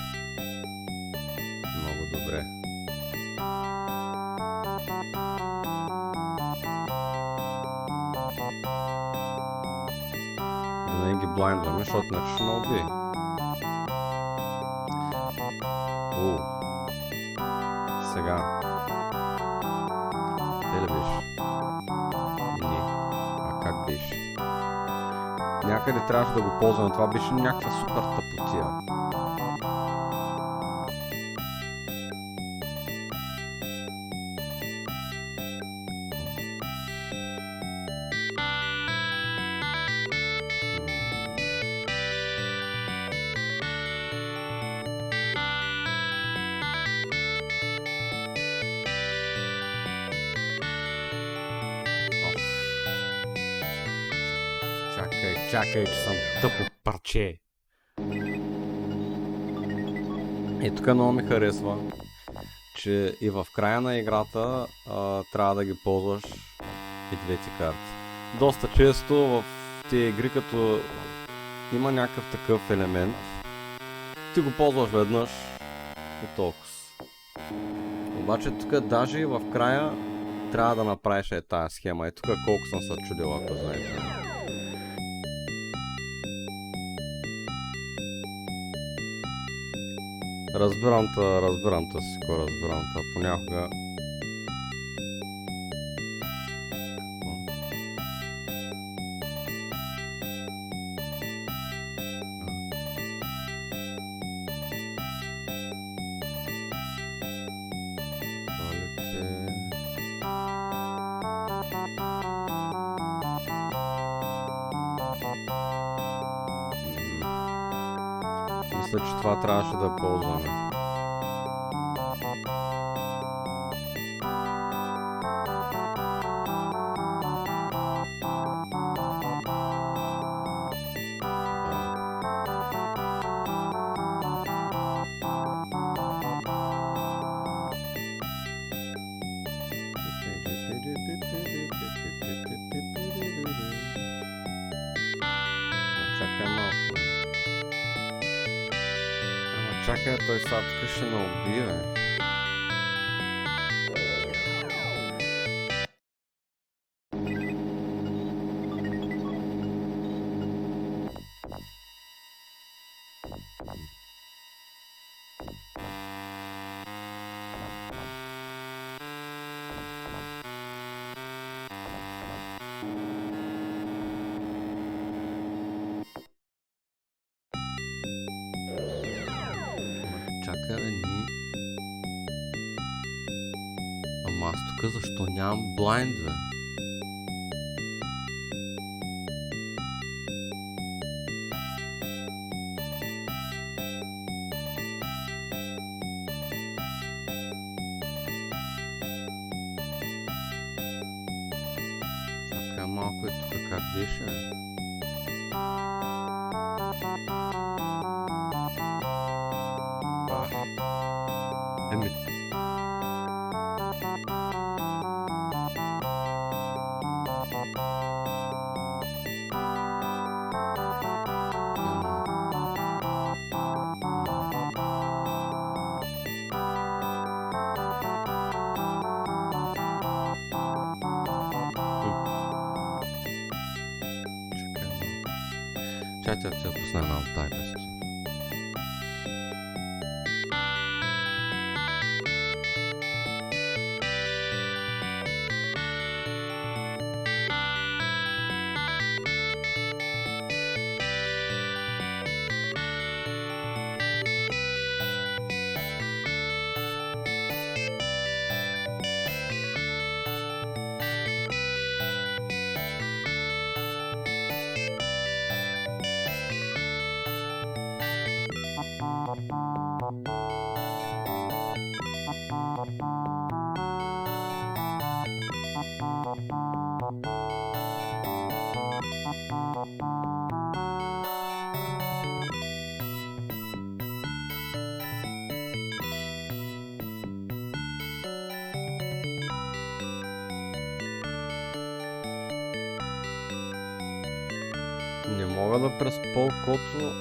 Много добре. Да не ги блайндваме, защото иначе ще ме убие. Сега. Те ли беше? Не. Как беше? Някъде трябваше да го ползваме. Това беше някаква супер тъпотия. Чакай, че съм тъпо парче. И тук много ми харесва, че и в края на играта трябва да ги ползваш и двете карти. Доста често в тези игри, като има някакъв такъв елемент, ти го ползваш веднъж и толкова. Обаче тук даже и в края трябва да направиш тая схема. И тук колко съм се чудил, ако знаете. Разбирам те, Сико, разбирам те. Понякога... Мисля, че това трябваше да ползваме. Чакай, той сега тук ще ме убие, бе. Чакай, бе, ние... Ама аз тук защо нямам блайнд, бе? Чакай малко и тук как беше, бе? Еми... Чакай, тя пусна една от тая песен. Не мога да преспа окото.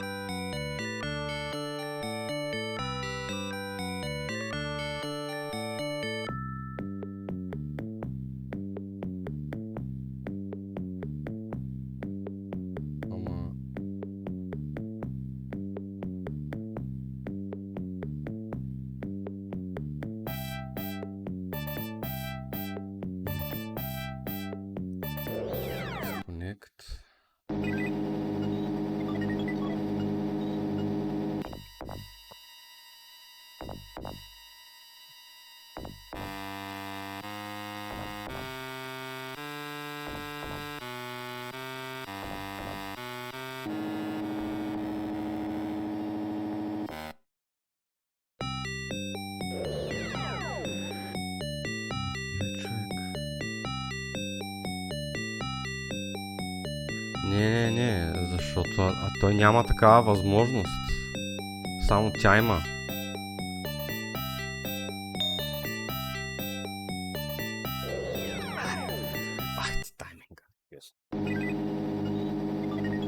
Ама... Connect. Не, защото той няма такава възможност. Само тя има. Тайминга.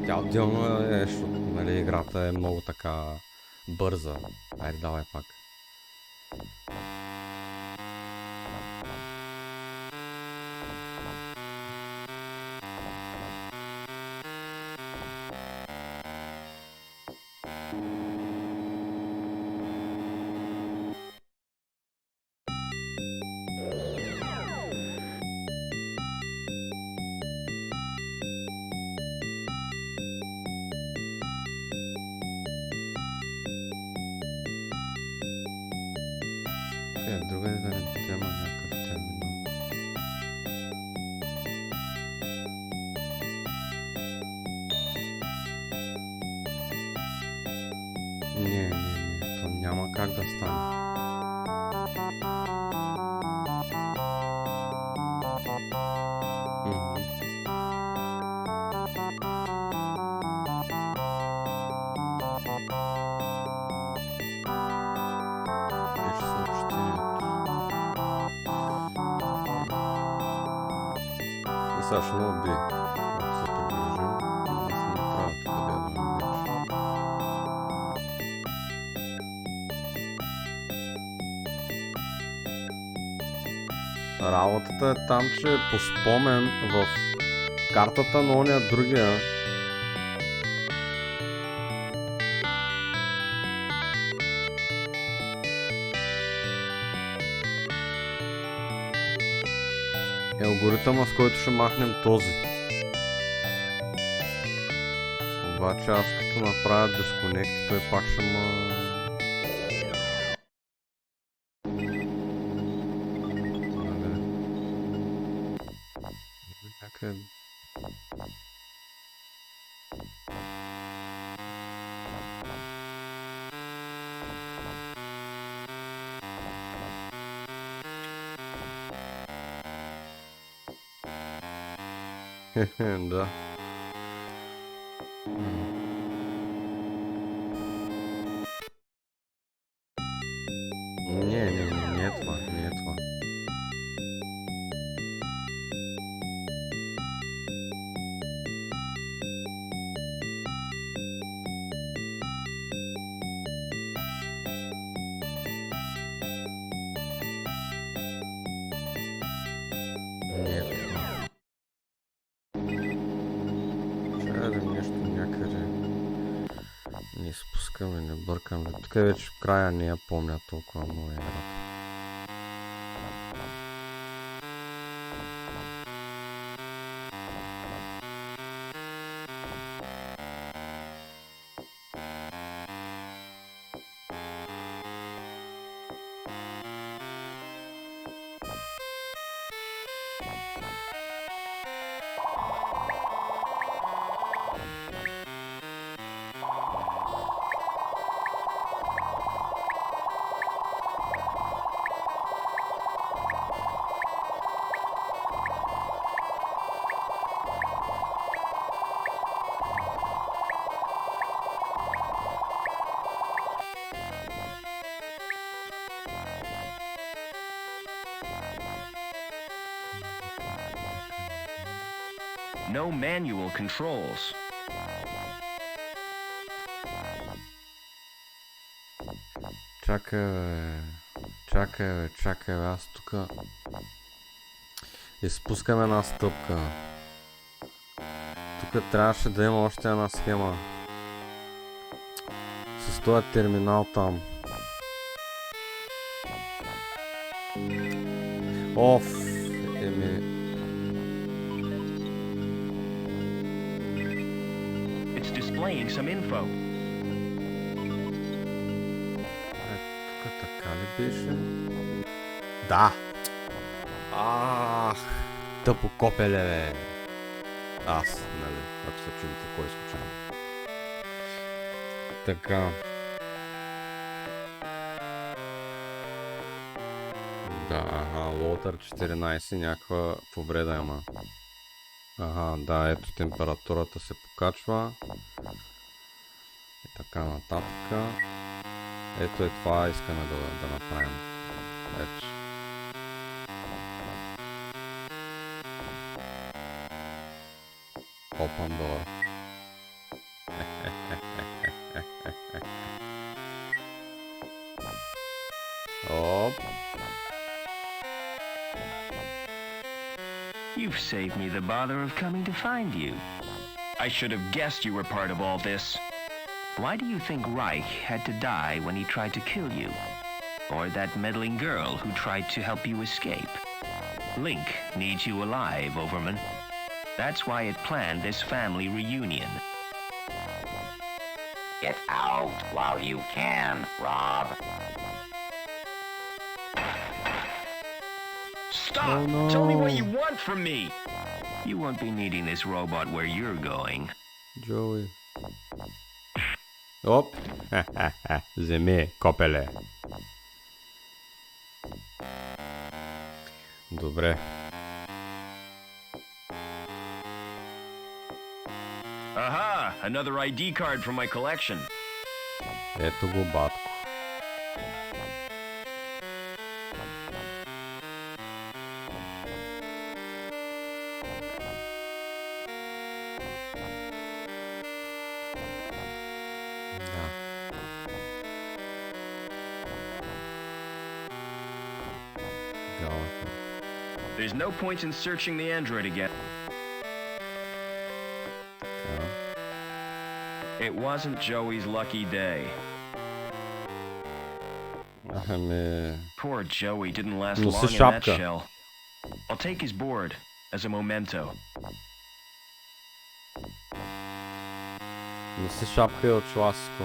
Тя отделно е, защото нали, играта е много така бърза. Айде, давай пак. Друга е да не тема някакъв терминал. Не, то няма как да стане. Сега ще много би, ако се приближим, аз не трябва тук да я вече. Работата е там, че по спомен в картата на ония другия е алгоритъма, с който ще махнем този. Обаче аз като направя дисконект, той пак ще някъде... Да. Не е това, не е това. Не е това. Чакай да нещо някъде не изпускаме, не бъркаме. Тук вече в края не я помня толкова много играта. No manual controls. Чакай, аз тук изпускам една стъпка. Тук трябваше да има още една схема с този терминал там. It's displaying some info. Тук така ли беше? Да! Тъпо копеле, бе! Аз, нали, ако се чудите кой е случайно. Така. Да, лотър 14, някаква повреда има. Да, ето температурата се покачва. И така нататък. Ето е това искаме да направим. Ето. Open door. Оп. You've saved me the bother of coming to find you. I should have guessed you were part of all this. Why do you think Reich had to die when he tried to kill you? Or that meddling girl who tried to help you escape? Link needs you alive, Overman. That's why it planned this family reunion. Get out while you can, Rob. Stop! Oh, no. Tell me what you want from me! You won't be needing this robot where you're going. Joey. Оп! Вземи, копеле. Добре. Aha! Another ID card from my collection. Ето го, батко. Да. Галата. There's no point in searching the android again. It wasn't Joey's lucky day. Poor Joey didn't last long in that shell. I'll take his board as a memento. Носи шапка и очила, Сиско.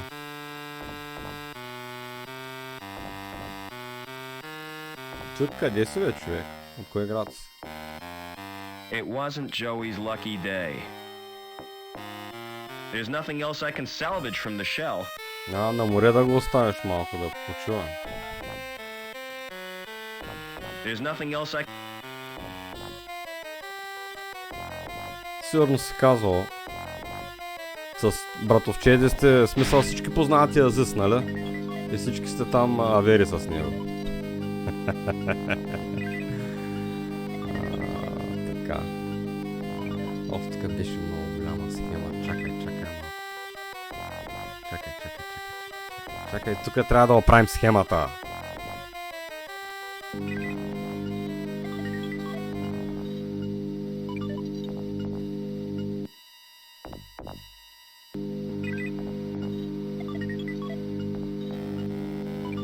Чуд, къде си, бе, човек? От кой град си? It wasn't Joey's lucky day. There's nothing else I can salvage from the shell. На море да го оставиш малко да почува. There's nothing else I... Сигурно си казвал, с братовчеди сте, смисъл всички познават Азис, нали? И всички сте там авери с него. Така. Тук беше много голяма схема. Чакай, тук трябва да оправим схемата.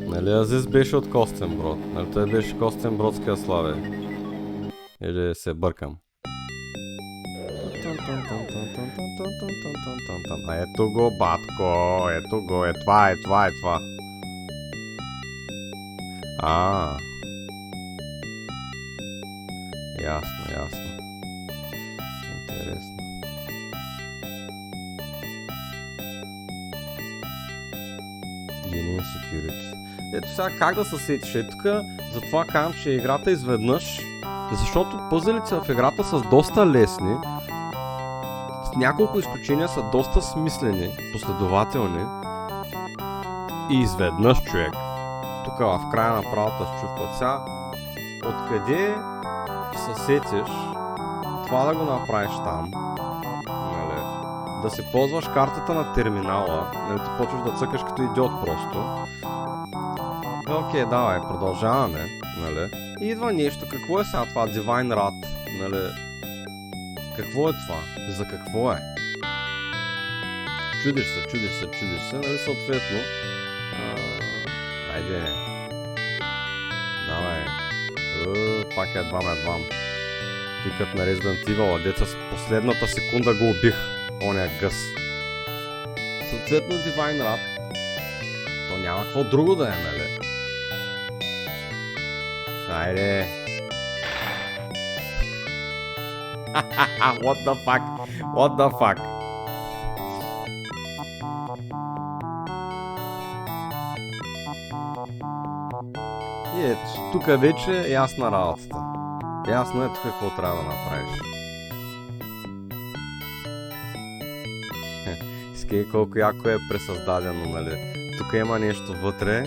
Нали Азис беше от Костенброд? Нали той беше Костенбродския Славей? Или се бъркам? Ето го, батко, ето го, е това. Ясно. Интересно. Genuine security. Ето сега как да се сетиш? Ето тук, затова казвам, че играта изведнъж, защото пъзелите в играта са доста лесни, с няколко изключения са доста смислени, последователни и изведнъж, човек, тук в края на правата се чувстват. Сега, откъде се сетиш това да го направиш там, нали? Да се ползваш картата на терминала, нали? Ти почваш да цъкаш като идиот просто. Окей, давай, продължаваме, нали? И идва нещо, какво е сега това Divine Rat, нали? Какво е това? За какво е? Чудиш се, нали съответно? Айде. Давай. Пак е едвам. Тикът на Resident Evil, деца с последната секунда го убих. Оня гъс. Съответно Divine Rat. То няма какво друго да е, нали? Айде. What the fuck? И ето, тук вече е ясна работата. Ясно е тук какво трябва да направиш. Скей колко яко е пресъздадено, нали? Тук има нещо вътре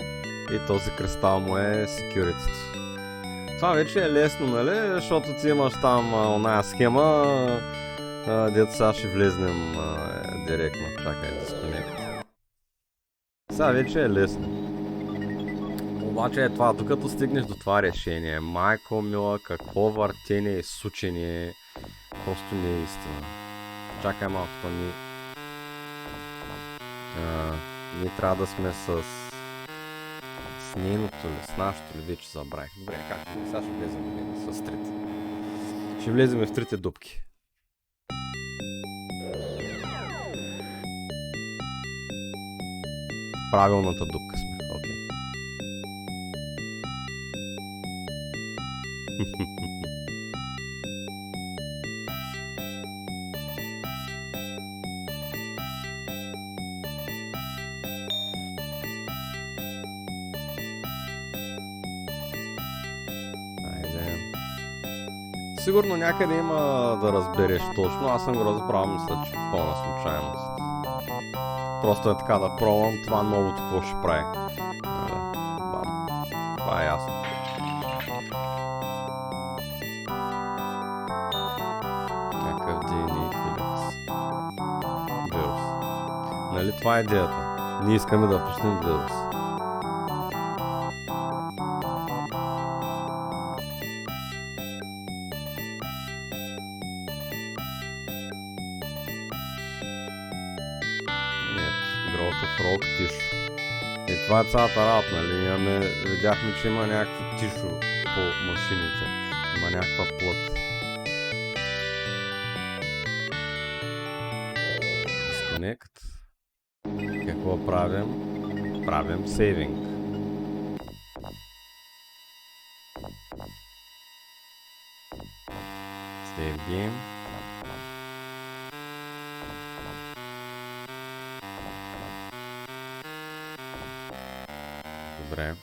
и този кристал му е security. Това вече е лесно, нали? Защото ти имаш там оная схема, дето сега ще влезнем директно. Чакай да disconnect. Сега вече е лесно. Обаче е това, докато стигнеш до това решение, майко мила, какво въртение и сучение, просто не е истина. Чакай малко, то ние трябва да сме с нейното ли, с нашото ли, вече забравих. Добре, както сега ще влезем с трите. Ще влезем в трите дупки. Правилната дупка сме, окей. Сигурно някъде има да разбереш точно, аз съм го разбрал, мисля, че пълна случайност. Просто е така да пробвам това новото какво ще прави. Това е ясно. Някакъв DNA Felix. Вирус. Нали това е идеята? Ние искаме да пуснем вирус. Рок тишо. И това е цялата работа, нали? Видяхме, че има някакво тишо по машините. Има някаква плът. Disconnect. Какво правим? Правим сейвинг. Save game. Добре.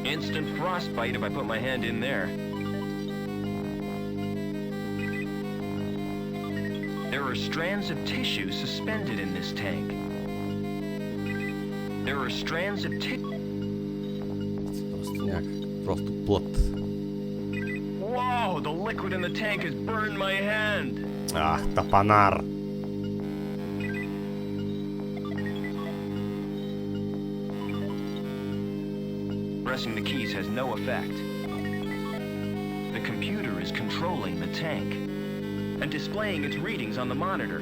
Instant frostbite if I put my hand in there. There are strands of tissue suspended in this tank. There are strands of Просто плът. Whoa, the liquid in the tank has burned my hand. Ах, тапанар. Pressing the keys has no effect. The computer is controlling the tank and displaying its readings on the monitor.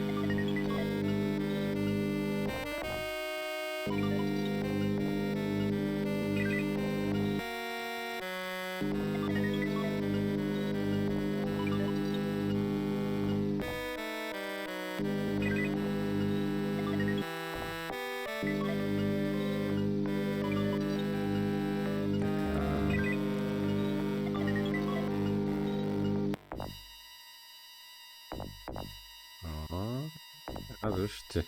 Вижте.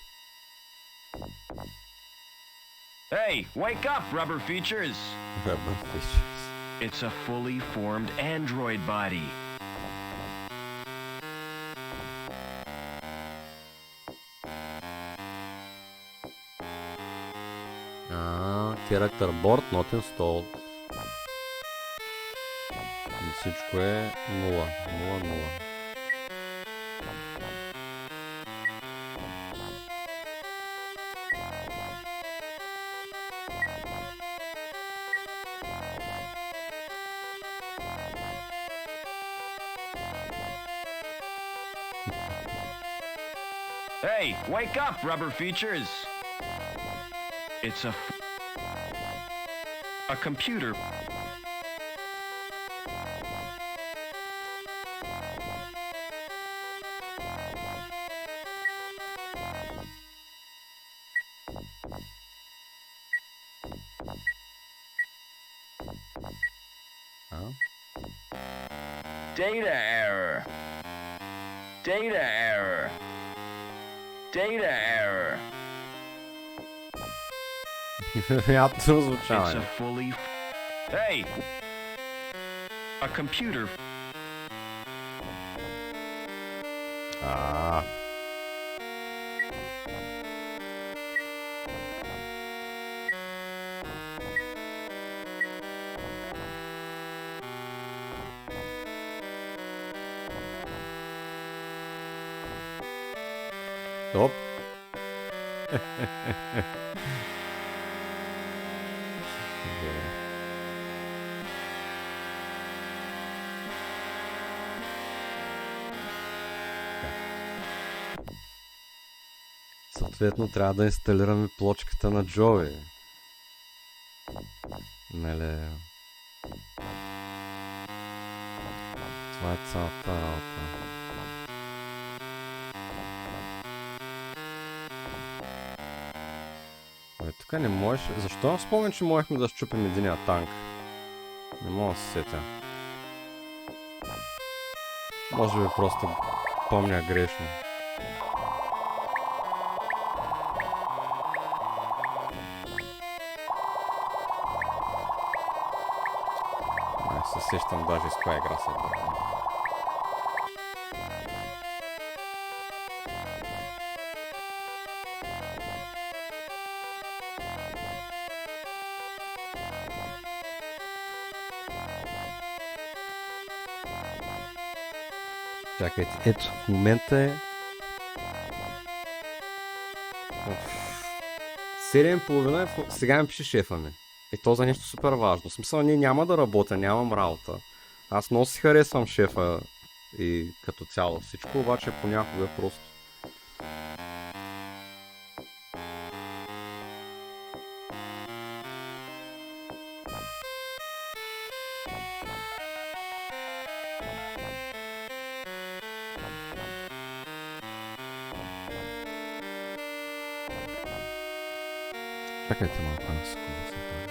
Hey, wake up, rubber features! Rubber features. It's a fully formed android body. Character board not installed. И всичко е 0. 0. Hey, wake up, rubber features! It's a computer. Data error. Data error. Data error. Невероятно звучало. It's a fully... Hey! A computer. Стоп. Съответно трябва да инсталираме плочката на Джови. Нали? Това е цялата работа. Тук не можеш... Защо спомням, че можехме да счупим единия танк? Не мога да се сетя. Може би просто помня грешно. Се сещам даже с коя игра се бърна. Чакайте, ето, в момента е 7:30 сега ми пише шефа ми. То за нещо супер важно. В смисъл, ние няма да работя, нямам работа. Аз много си харесвам шефа и като цяло всичко, обаче понякога просто. Чакайте малко, една секунда се прави.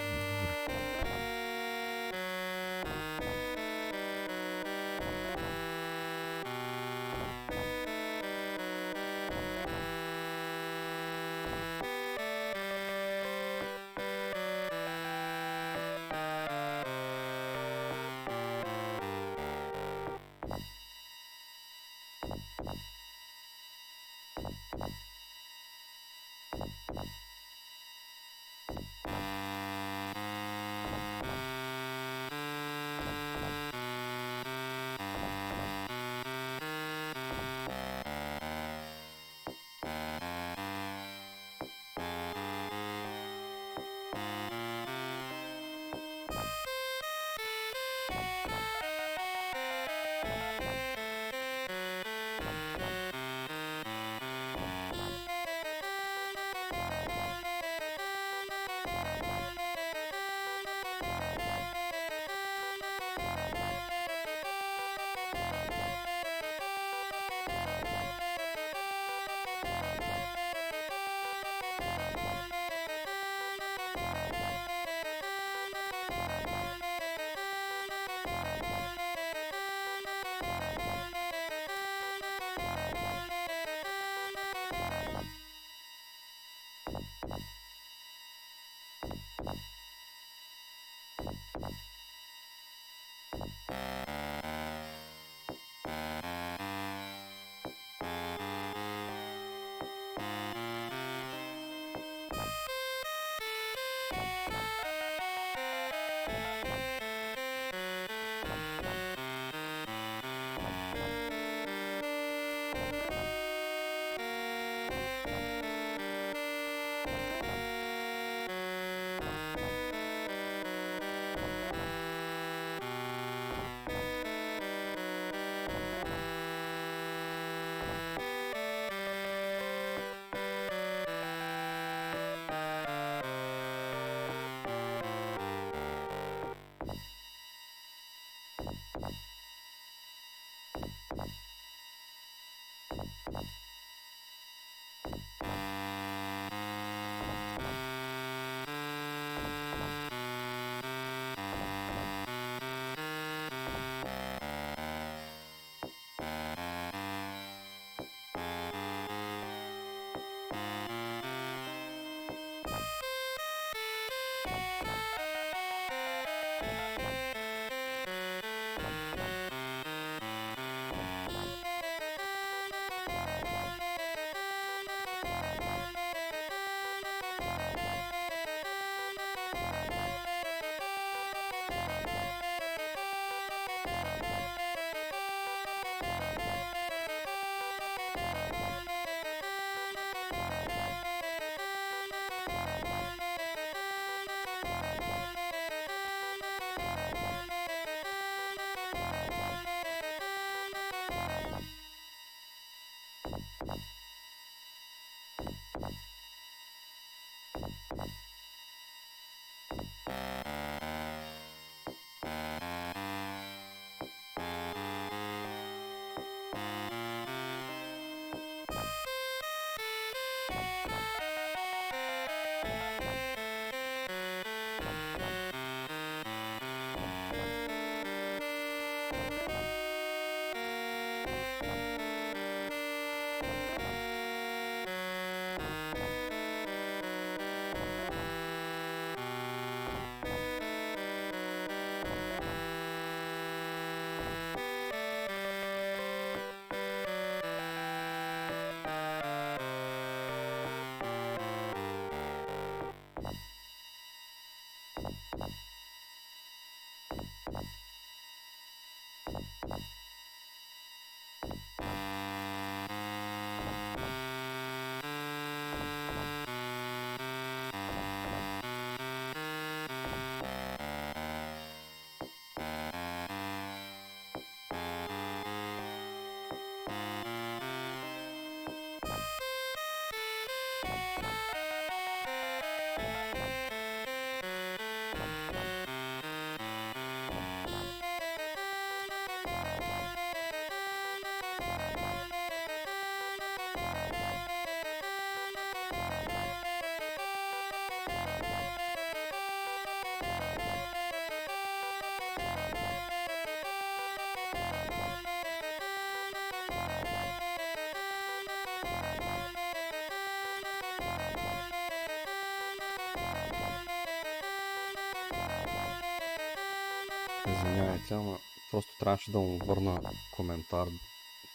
Извинявайте, ама просто трябваше да му върна коментар.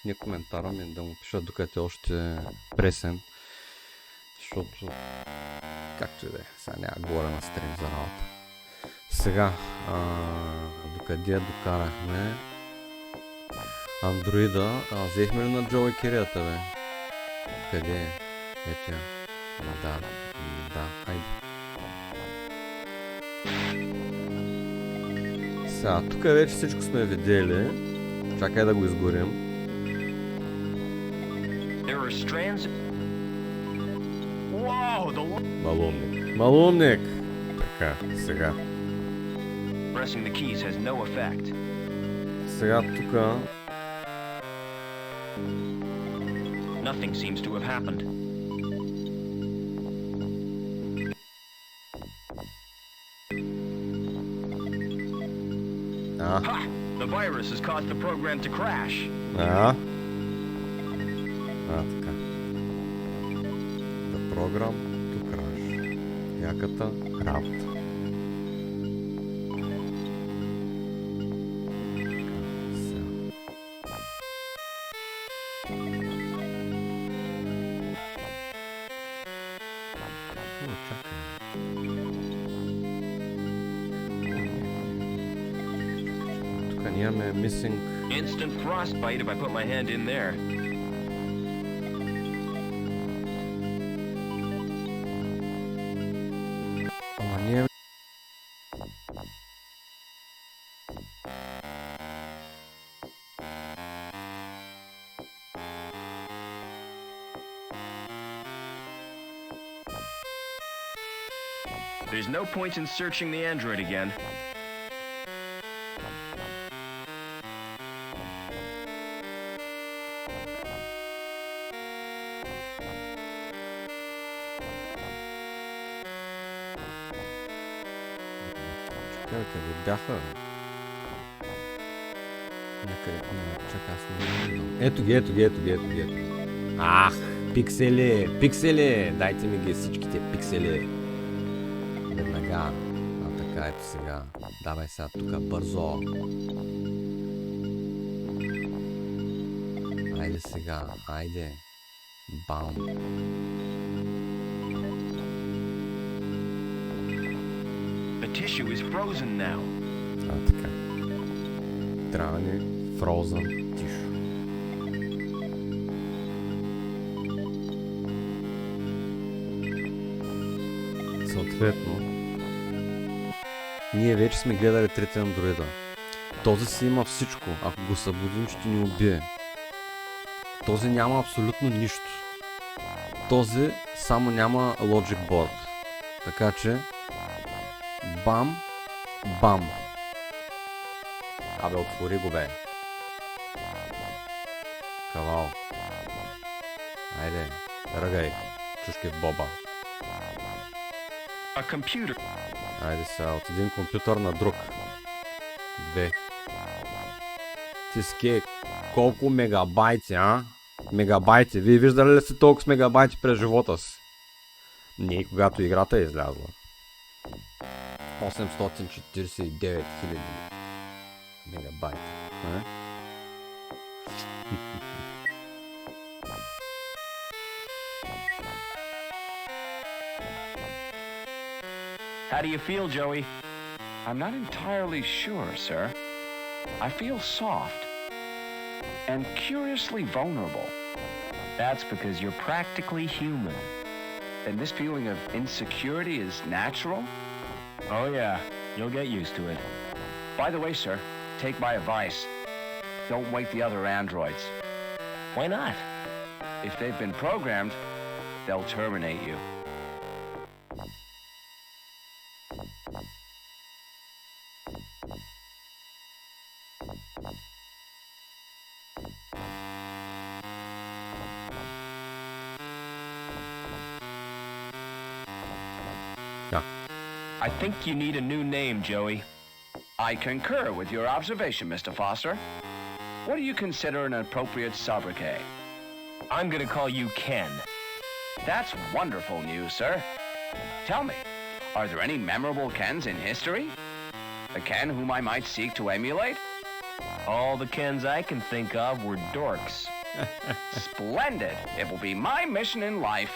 Не коментара ми, да му пиша докато е още пресен. Защото, както и да е, сега няма говоря на стрим за работа. Сега, докъде докарахме андроида, взехме ли на Джо и кирията, бе? Къде е? Ето я. Да, хайде. Сега, тук вече всичко сме видели. Чакай да го изгорим. Малумник. Така, сега. Сега тук... Nothing seems to have happened. Ha! The virus has caused the program to crash. Така. The program to crash. Яката работа. Missing. Instant frostbite if I put my hand in there. Ама ние... There's no point in searching the android again. Къде бяха? Някъде... Чакай, аз не знам. Ето ги. Ах, пиксели! Дайте ми ги всичките пиксели. Веднага. Така, ето сега. Давай сега тук бързо. Айде сега, айде. Бам. The tissue is frozen now. Така. Трябва ни frozen tissue. Съответно, ние вече сме гледали третия андроида. Този си има всичко. Ако го събудим, ще ни убие. Този няма абсолютно нищо. Този само няма logic board. Така че бам, бам. Абе, отвори го, бе. Кавал. Айде, ръгай. Чушки в боба. Айде сега, от един компютър на друг. 2. Тиске, колко мегабайти, а? Мегабайти. Вие виждали ли сте толкова с мегабайти през живота си? Не, когато играта е излязла. 849 000 мегабайта. How do you feel, Joey? I'm not entirely sure, sir. I feel soft and curiously vulnerable. That's because you're practically human. And this feeling of insecurity is natural? Oh yeah, you'll get used to it. By the way, sir, take my advice. Don't wake the other androids. Why not? If they've been programmed, they'll terminate you. I think you need a new name, Joey. I concur with your observation, Mr. Foster. What do you consider an appropriate sobriquet? I'm gonna call you Ken. That's wonderful news, sir. Tell me, are there any memorable Kens in history? A Ken whom I might seek to emulate? All the Kens I can think of were dorks. Splendid! It will be my mission in life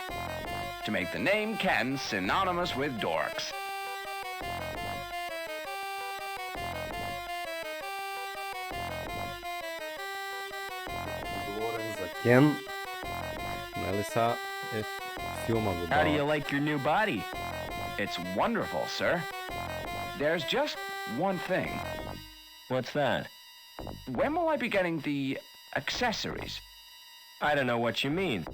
to make the name Ken synonymous with dorks. Говорим за Кен. Нали са е филма го How do you дава. like your new body? It's wonderful, sir. There's just one thing. What's that? When will I be getting the accessories? I don't know what you mean.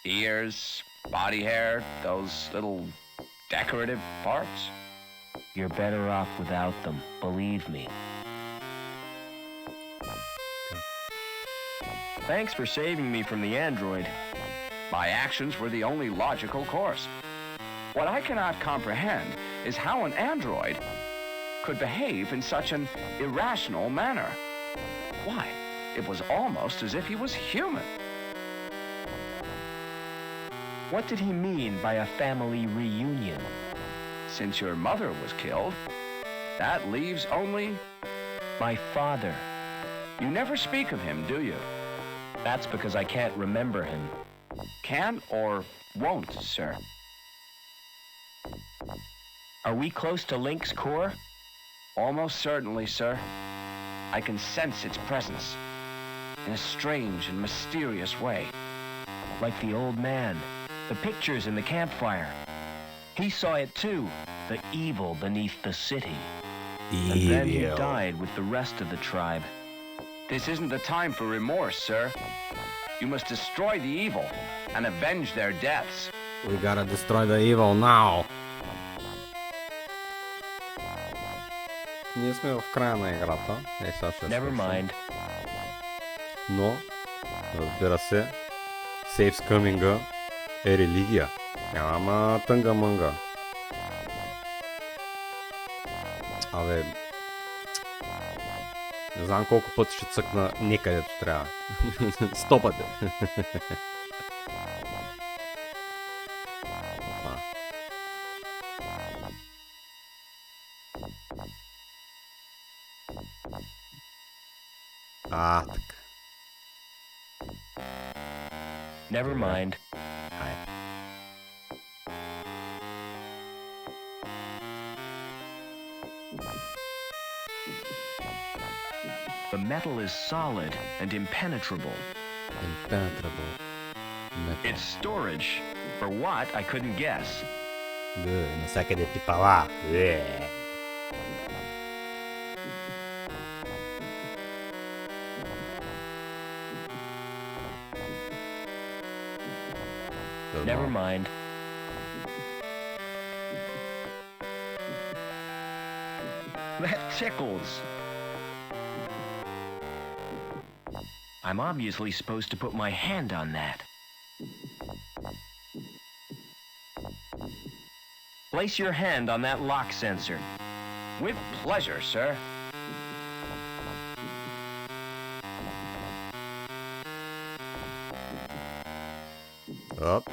Ears, body hair, those little decorative parts? You're better off without them, believe me. Thanks for saving me from the android. My actions were the only logical course. What I cannot comprehend is how an android could behave in such an irrational manner. Why, it was almost as if he was human. What did he mean by a family reunion? Since your mother was killed, that leaves only... My father. You never speak of him, do you? That's because I can't remember him. Can't or won't, sir? Are we close to Link's core? Almost certainly, sir. I can sense its presence in a strange and mysterious way. Like the old man, the pictures in the campfire. He saw it too, the evil beneath the city. And then he died with the rest of the tribe. This isn't the time for remorse, sir. You must destroy the evil and avenge their deaths. We gotta destroy the evil now. Ние сме в края на играта. Сега ще Never mind. Но, разбира се, Safe Scumming е религия. Няма тънга-мънга. Абе, не знам колко пъти ще цъкна некъдето трябва. 100 пъти. Така. Never mind. The metal is solid and impenetrable. Impenetrable metal. Its storage, for what, I couldn't guess. Насякъде ти пала. Never mind. That tickles. I'm obviously supposed to put my hand on that. Place your hand on that lock sensor. With pleasure, sir. Оп.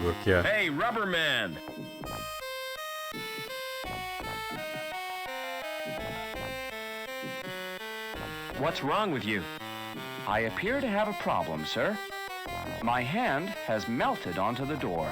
Горкия. Hey, rubber man! What's wrong with you? I appear to have a problem, sir. My hand has melted onto the door.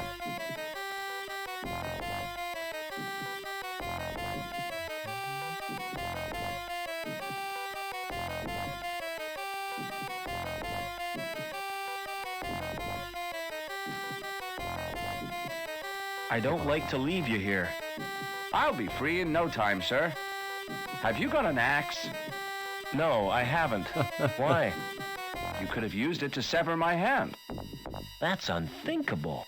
I don't like to leave you here. I'll be free in no time, sir. Have you got an axe? No, I haven't. Why? You could have used it to sever my hand. That's unthinkable.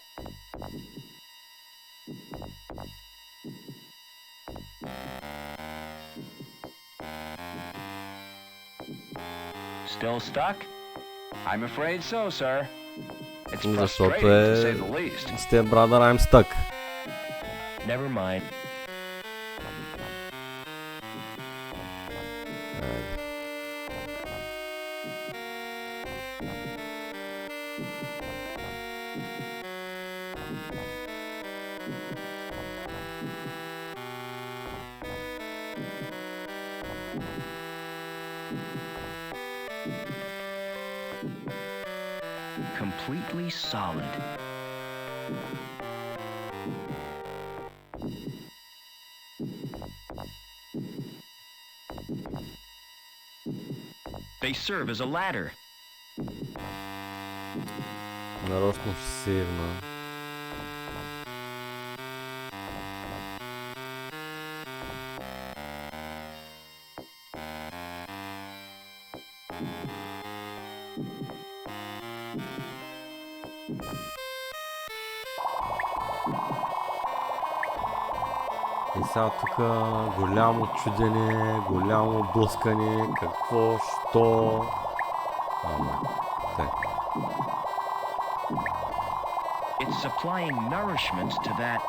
Still stuck? I'm afraid so, sir. It's Защото frustrating, to say the least. Step brother, I'm stuck. Never mind. Completely solid. They serve as a ladder. Нарочно ще сейвна. И сега тук голямо чудене, голямо блъскане, какво, що... It's supplying nourishment to that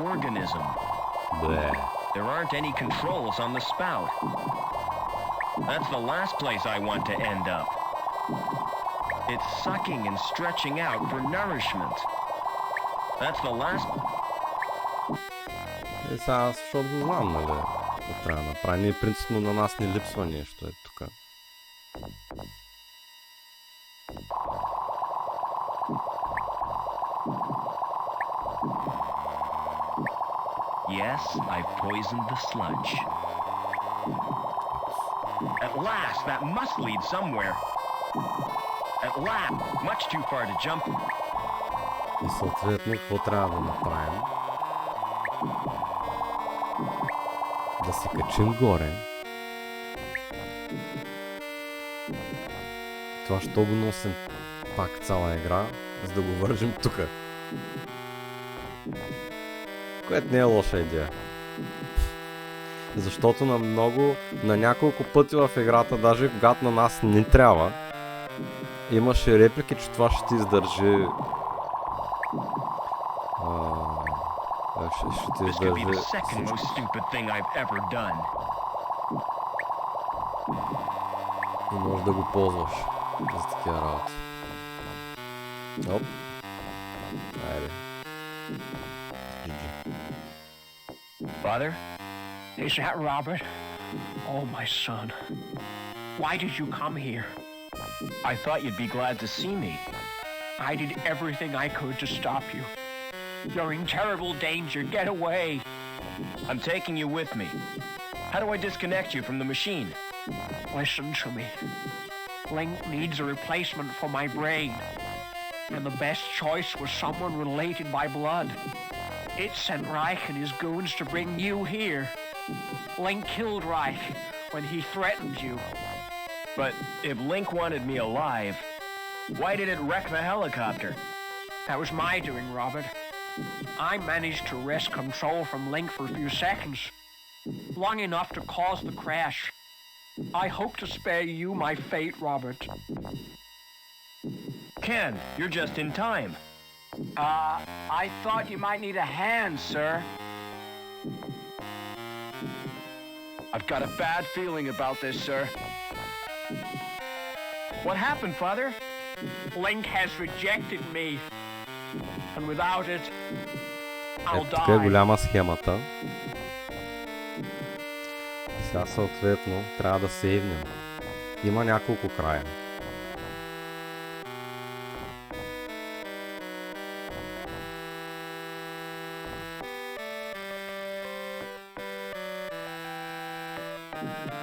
organism. Bleh. There aren't any controls on the spout. That's the last place I want to end up. It's sucking and stretching out for nourishment. That's the last... И сега аз, защото го знам, нали, какво трябва да направи. Ние принципно на нас не липсва нещо, е тук. Yes, I've poisoned the sludge. At last, that must lead somewhere. At last, much too far to jump. И съответно, какво трябва да направим? Да се качим горе. Това ще го носим пак цяла игра, за да го вържим тук. Което не е лоша идея. Защото на няколко пъти в играта, даже когато на нас не трябва, имаше реплики, че това ще ти издържи... ще ти издържи и можеш да го ползваш за такива работи. Оп. Айде. Father? Is that Robert? Oh, my son. Why did you come here? I thought you'd be glad to see me. I did everything I could to stop you. You're in terrible danger. Get away. I'm taking you with me. How do I disconnect you from the machine? Listen to me. Link needs a replacement for my brain. And the best choice was someone related by blood. It sent Reich and his goons to bring you here. Link killed Reich when he threatened you. But if Link wanted me alive, why did it wreck the helicopter? That was my doing, Robert. I managed to wrest control from Link for a few seconds, long enough to cause the crash. I hope to spare you my fate, Robert. Ken, you're just in time. I thought you might need a hand, sir. I've got a bad feeling about this, sir. What happened, Father? Link has rejected me. And without it, I'll тук е die. голяма схемата. Сега съответно трябва да сейвнем. Има няколко края.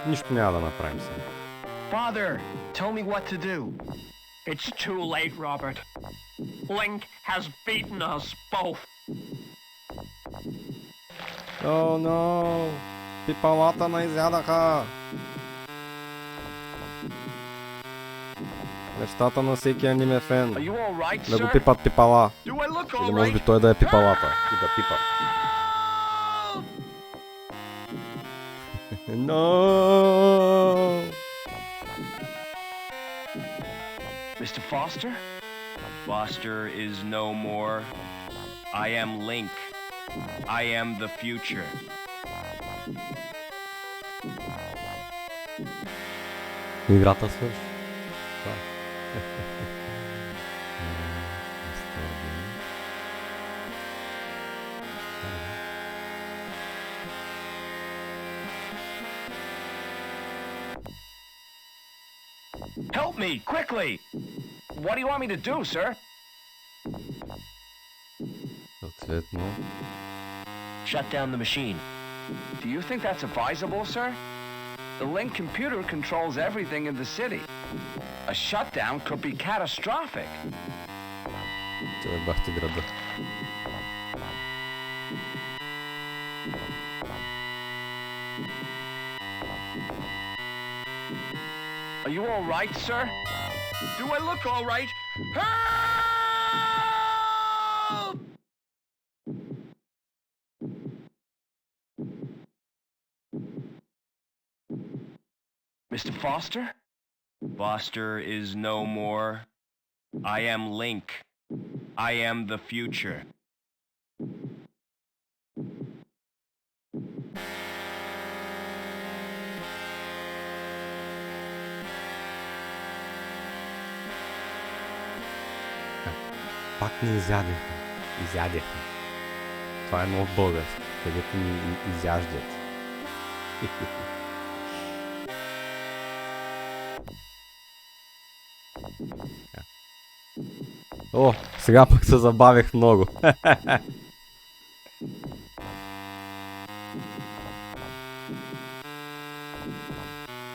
Нищо няма да направим сега. Father, tell me what to do. It's too late, Robert. Link has beaten us both. О, но! Пипалата ме изядаха! Нещата на всеки аниме фен. Are you all right, Да го sir? пипат пипала. Do I look all Или може би right? той да е пипалата и да пипа. No! Mr. Foster? Foster is no more. I am Link. I am the future. Играта свърши. me, quickly! What do you want me to do, sir? Съответно, Shut down the machine. Do you think that's advisable, sir? The Link computer controls everything in the city. A shutdown could be catastrophic. това е бахте града. Are you all right, sir? Do I look all right? Help! Mr. Foster? Foster is no more. I am Link. I am the future. Пак ни изядеха. Изядеха. Това е нов български, където ни изяждат. О, сега пък се забавих много.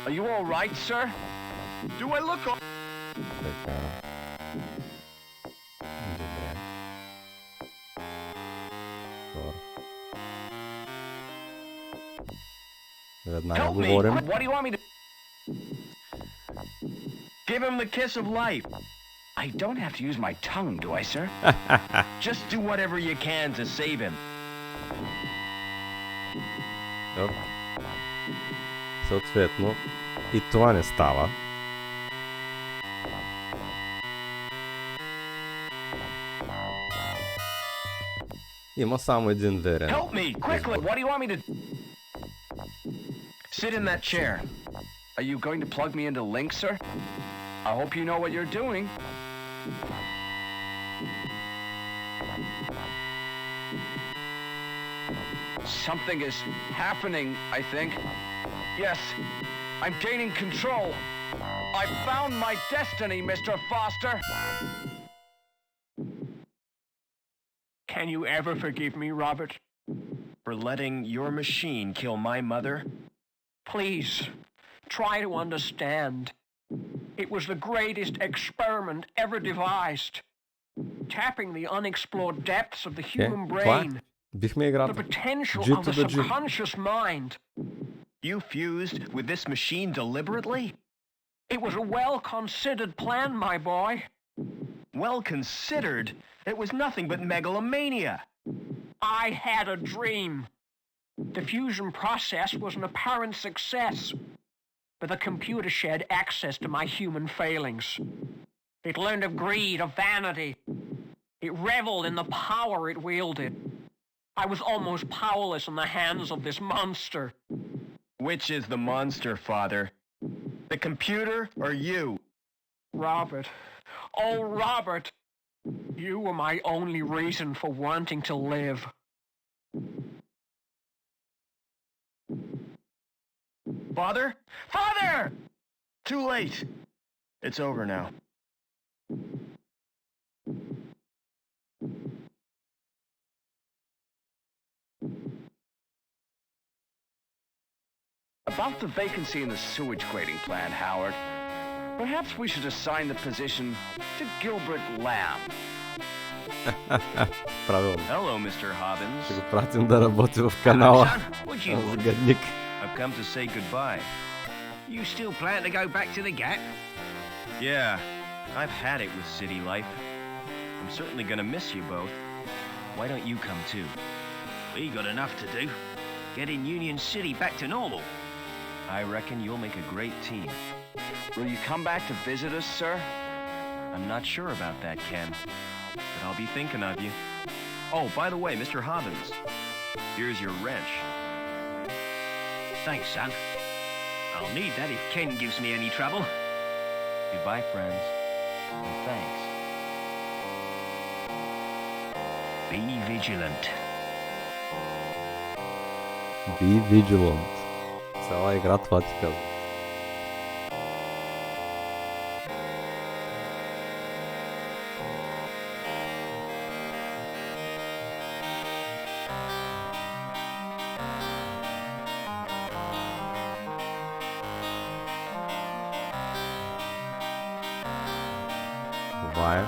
Are you all right, sir? Do I look all... Така. Добре. Хора. Веднага Help me! говорим. What do you want me to... Give him the kiss of life. I don't have to use my tongue, do I, sir? Just do whatever you can to save him. Оп. Съответно, и това не става. Има само един верен. Help me, quickly! What do you want me to... Sit in that chair. Are you going to plug me into Link, sir? I hope you know what you're doing. Something is happening, I think. Yes, I'm gaining control. I found my destiny, Mr. Foster. Can you ever forgive me, Robert? For letting your machine kill my mother? Please, try to understand. It was the greatest experiment ever devised. Tapping the unexplored depths of the human brain. Бихме The играта. potential G of to the the G. subconscious mind. You fused with this machine deliberately? It was a well-considered plan, my boy. Well considered? It was nothing but megalomania. I had a dream. The fusion process was an apparent success, but the computer shared access to my human failings. It learned of greed, of vanity. It reveled in the power it wielded. I was almost powerless in the hands of this monster. Which is the monster, Father? The computer or you? Robert. Oh, Robert. You were my only reason for wanting to live. Father? Father! Too late. It's over now. About the vacancy in the sewage grading plan, Howard. Perhaps we should assign the position to Gilbert Lamb. Правилно. Hello, Mr. Hobbins. Ще го пратим да работи в канала. Would you? Загадник. I've come to say goodbye. You still plan to go back to the Gap? Yeah, I've had it with city life. I'm certainly gonna miss you both. Why don't you come too? We got enough to do. Getting Union City back to normal. I reckon you'll make a great team. Will you come back to visit us, sir? I'm not sure about that, Ken, but I'll be thinking of you. Oh, by the way, Mr. Hobbins, here's your wrench. Thanks, son. I'll need that if Ken gives me any trouble. Goodbye, friends, and thanks. Be vigilant. Be vigilant. Цяла игра това ти казва. това е.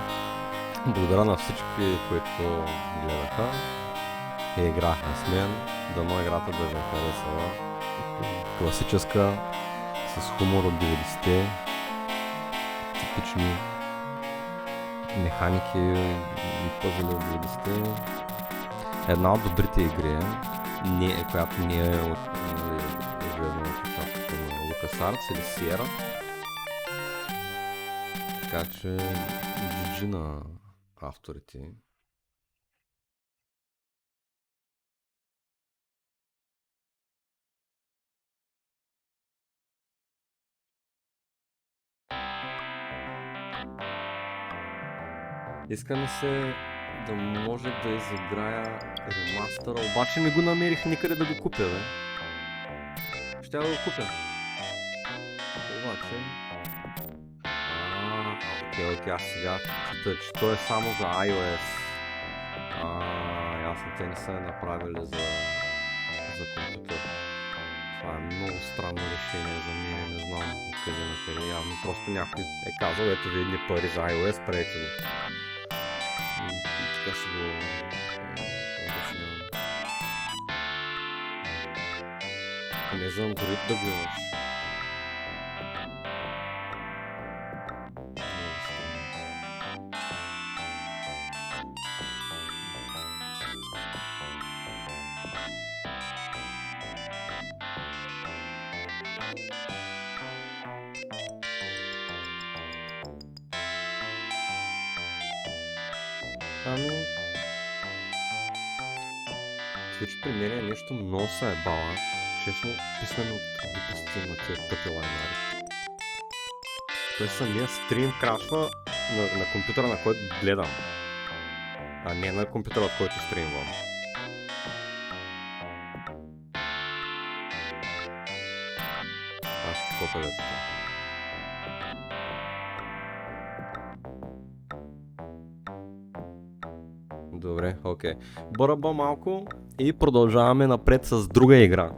Благодаря на всички, които гледаха и играха с мен. Дано играта да ви е харесала. Класическа, с хумор от 90-те, типични механики и пъзели от 90-те. Една от добрите игри, която не е известна от участието на LucasArts или Sierra. Така че GG на авторите. Искаме се да може да изиграя ремастъра, обаче не го намерих никъде да го купя, бе. Ще да го купя. Обаче... Окей, аз сега чета, че той е само за iOS. Ясно, те не са направили за компютър. Това е много странно решение за мен, не знам откъде на къде. Явно просто някой е казал, ето ви едни пари за iOS, правете го. Така си го обяснявам. Не за Android да го имаш. Twitch при мен е нещо много се ебала. Честно, писаме от глупости на тия тъпи лайнари. Той самия стрим крашва на компютъра, на който гледам. А не на компютъра, от който стримвам. Аз ще копя детето. Добре, окей. Бърба малко и продължаваме напред с друга игра.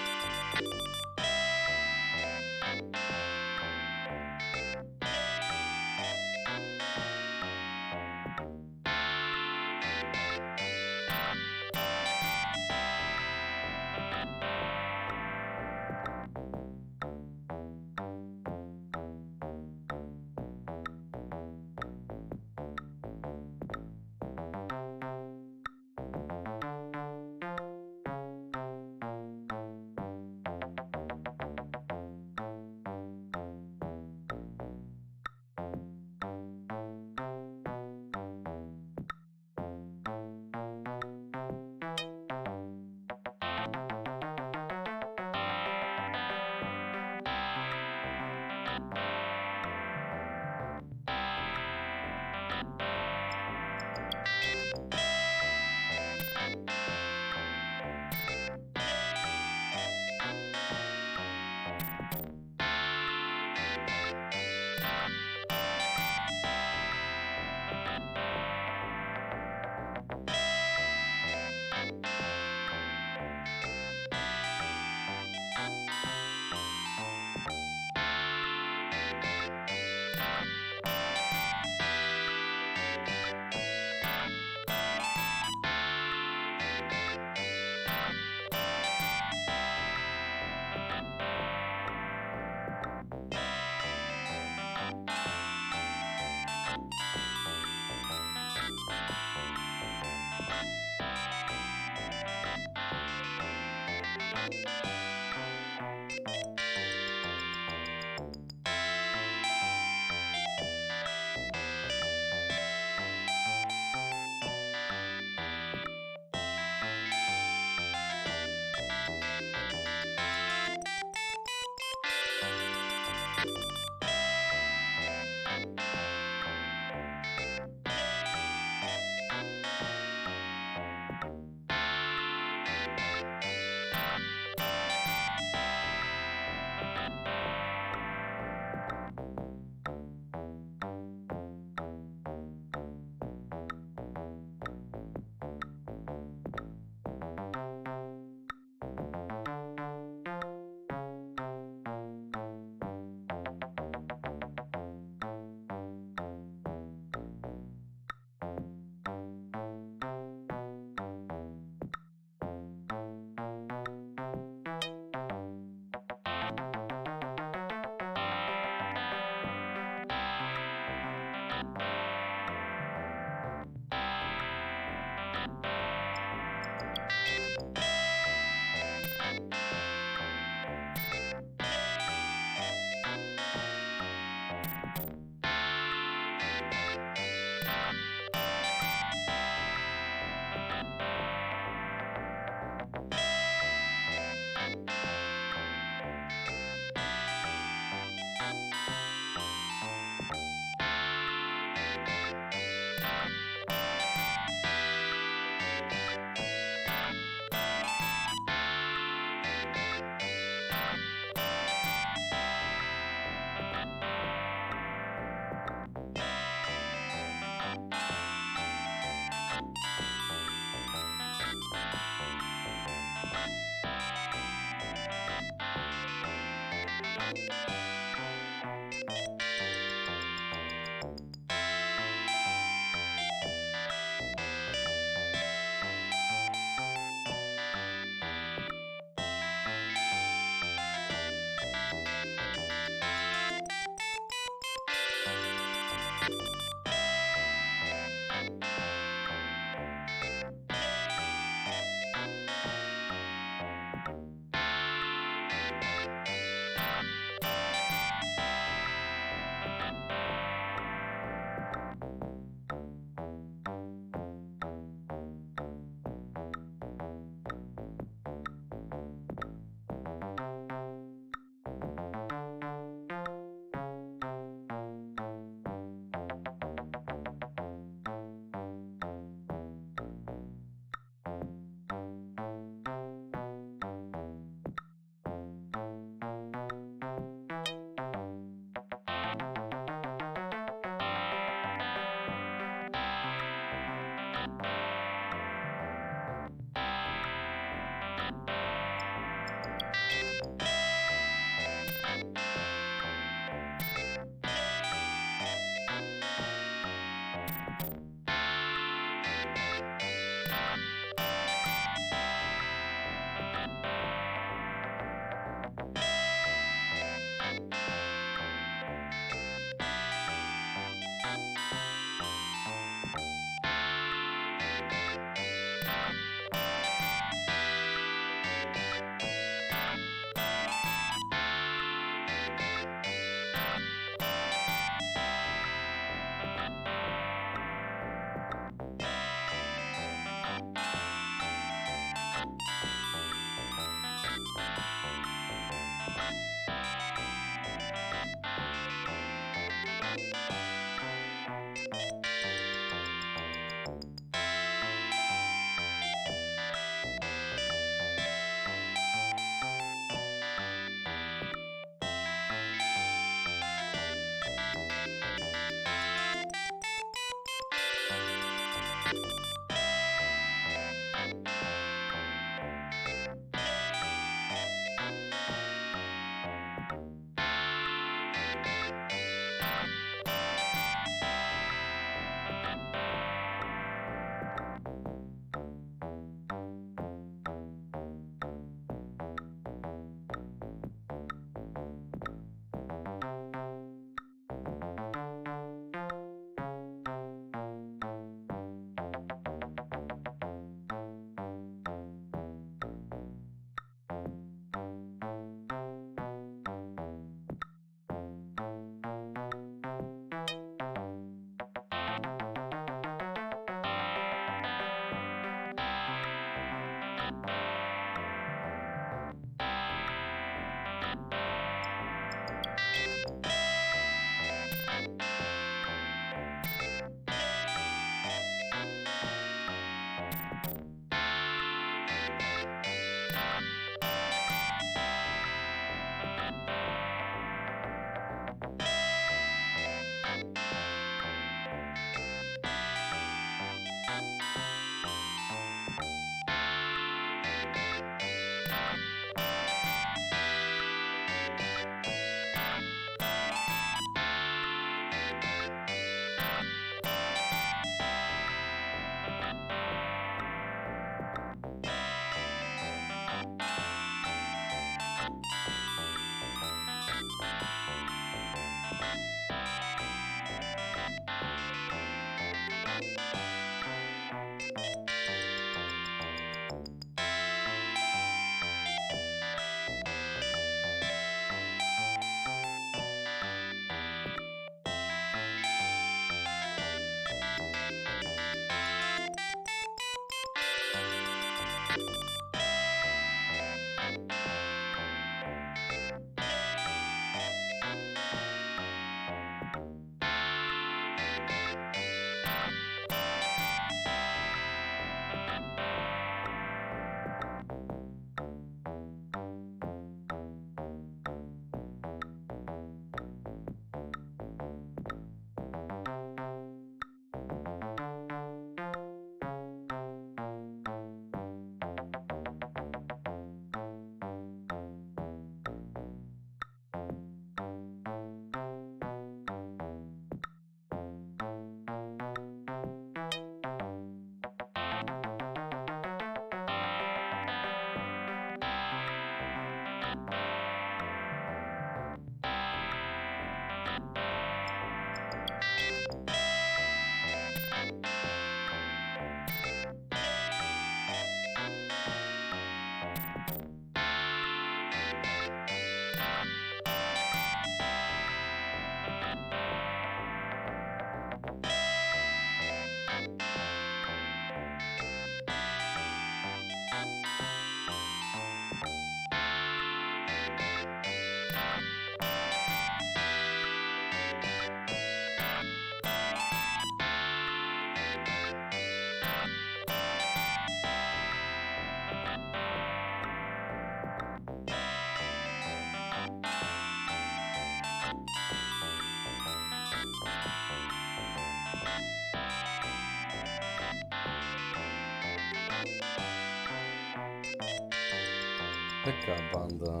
Така, банда.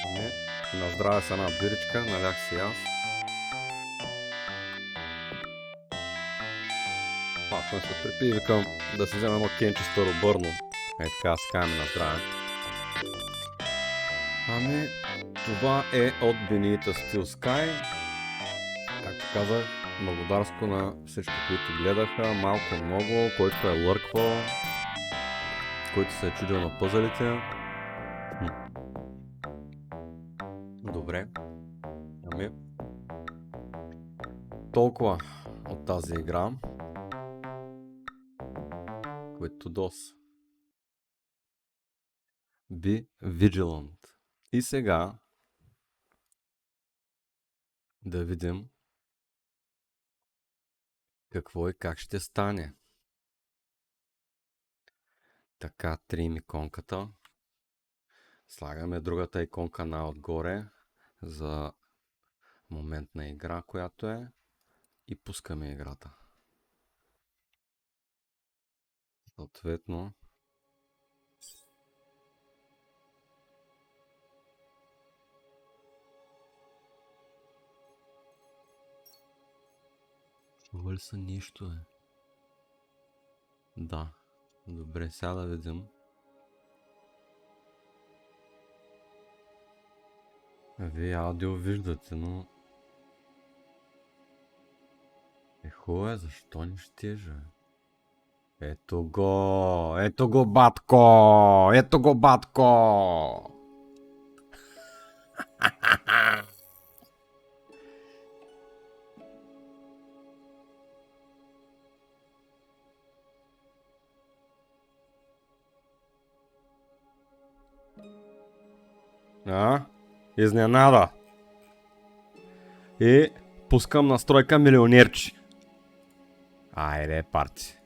Ами, на здраве с една биричка, налях си аз. Малко не се припи и викам да си взема едно кенче старобърно. Ей така си казваме на здраве. Ами, това е от Benita Steel Sky. Както казах, благодарско на всички, които гледаха, малко много, който е лърквал, който се е чудил на пъзелите. Добре. Ами, толкова от тази игра. With DOS. Be vigilant. И сега да видим какво и как ще стане. Така, трим иконката. Слагаме другата иконка на-отгоре за моментна игра, която е. И пускаме играта. Съответно, чува ли са нищо, Да. Добре, сега да видим. Вие аудио виждате, но... Хубаво, защо не щеше? Ето го, батко! Ето го, батко! Изненада! И пускам настройка милионерче. Айде, парти.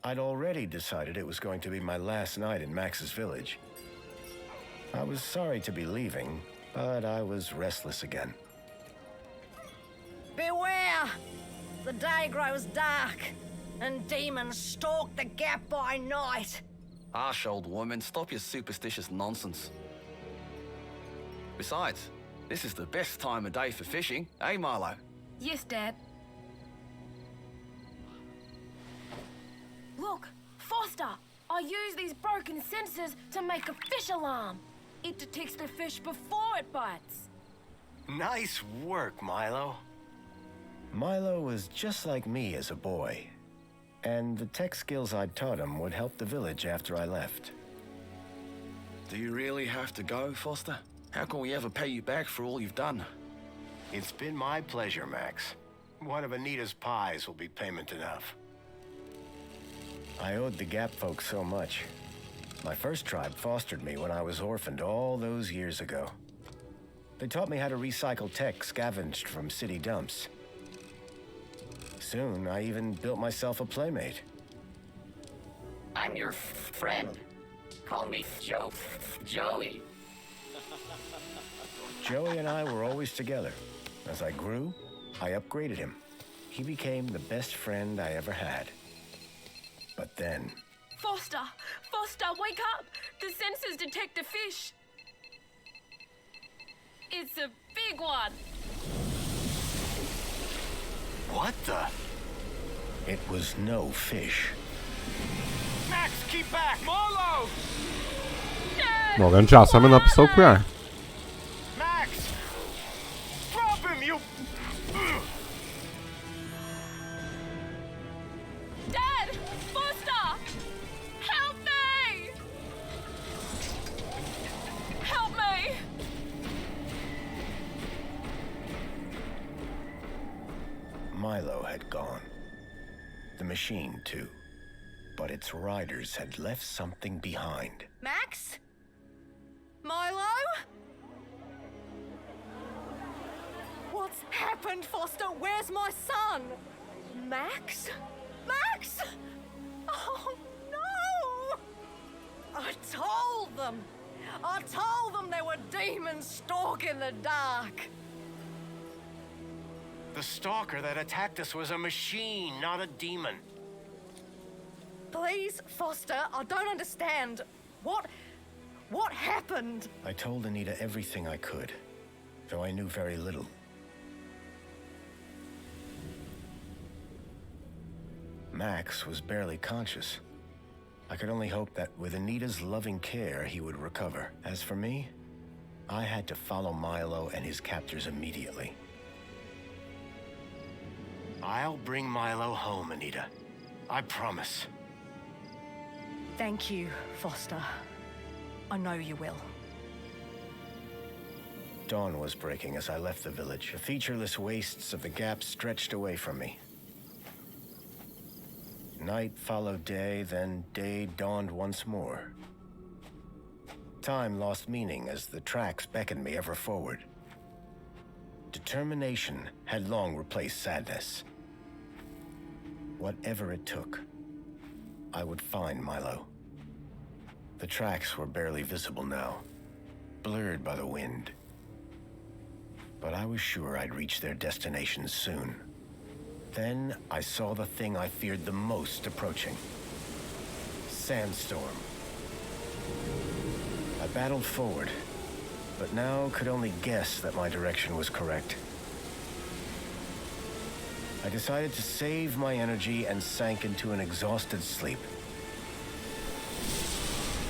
I'd already decided it was going to be my last night in Max's village. I was sorry to be leaving, but I was restless again. Beware! The day grows dark, and demons stalk the gap by night. Hush, old woman, stop your superstitious nonsense. Besides, this is the best time of day for fishing, eh, Milo? Yes, Dad. Look, Foster! I use these broken sensors to make a fish alarm. It detects the fish before it bites. Nice work, Milo. Milo was just like me as a boy, and the tech skills I'd taught him would help the village after I left. Do you really have to go, Foster? How can we ever pay you back for all you've done? It's been my pleasure, Max. One of Anita's pies will be payment enough. I owed the Gap folks so much. My first tribe fostered me when I was orphaned all those years ago. They taught me how to recycle tech scavenged from city dumps. Soon, I even built myself a playmate. I'm your friend. Call me Joey. Joey and I were always together. As I grew, I upgraded him. He became the best friend I ever had. But then... Foster! Foster, wake up! The sensors detect a fish. It's a big one. What the? It was no fish. Max, keep back! Milo! Мога че аз съм написал коя е. Max! Drop him, you... Dad! Foster! Help me! Help me! Milo had gone. The machine, too. But its riders had left something behind. Max? Milo? What's happened, Foster? Where's my son? Max? Max? Oh, no! I told them! I told them there were demons stalking the dark! The stalker that attacked us was a machine, not a demon. Please, Foster, I don't understand. What happened? I told Anita everything I could, though I knew very little. Max was barely conscious. I could only hope that with Anita's loving care, he would recover. As for me, I had to follow Milo and his captors immediately. I'll bring Milo home, Anita. I promise. Thank you, Foster. I know you will. Dawn was breaking as I left the village. The featureless wastes of the gap stretched away from me. Night followed day, then day dawned once more. Time lost meaning as the tracks beckoned me ever forward. Determination had long replaced sadness. Whatever it took, I would find Milo. The tracks were barely visible now, blurred by the wind. But I was sure I'd reach their destination soon. Then I saw the thing I feared the most approaching. Sandstorm. I battled forward, but now could only guess that my direction was correct. I decided to save my energy and sank into an exhausted sleep.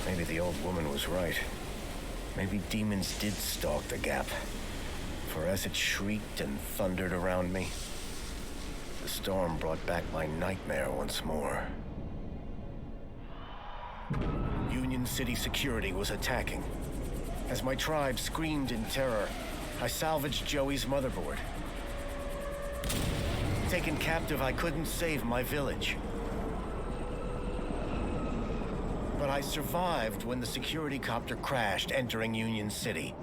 Maybe the old woman was right. Maybe demons did stalk the gap. For as it shrieked and thundered around me, the storm brought back my nightmare once more. Union City security was attacking. As my tribe screamed in terror, I salvaged Joey's motherboard. Taken captive, I couldn't save my village. But I survived when the security copter crashed, entering Union City.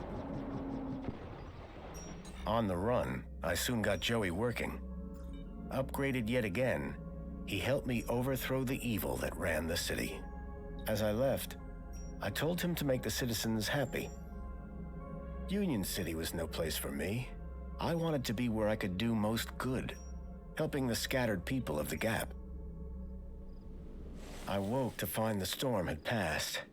On the run, I soon got Joey working. Upgraded yet again, he helped me overthrow the evil that ran the city. As I left, I told him to make the citizens happy. Union City was no place for me. I wanted to be where I could do most good, helping the scattered people of the Gap. I woke to find the storm had passed.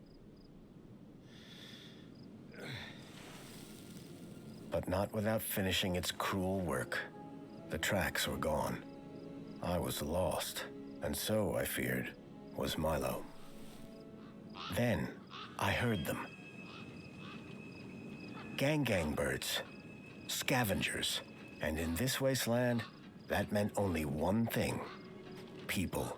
But not without finishing its cruel work. The tracks were gone. I was lost, and so, I feared, was Milo. Then, I heard them. Gang birds, scavengers, and in this wasteland, that meant only one thing: people.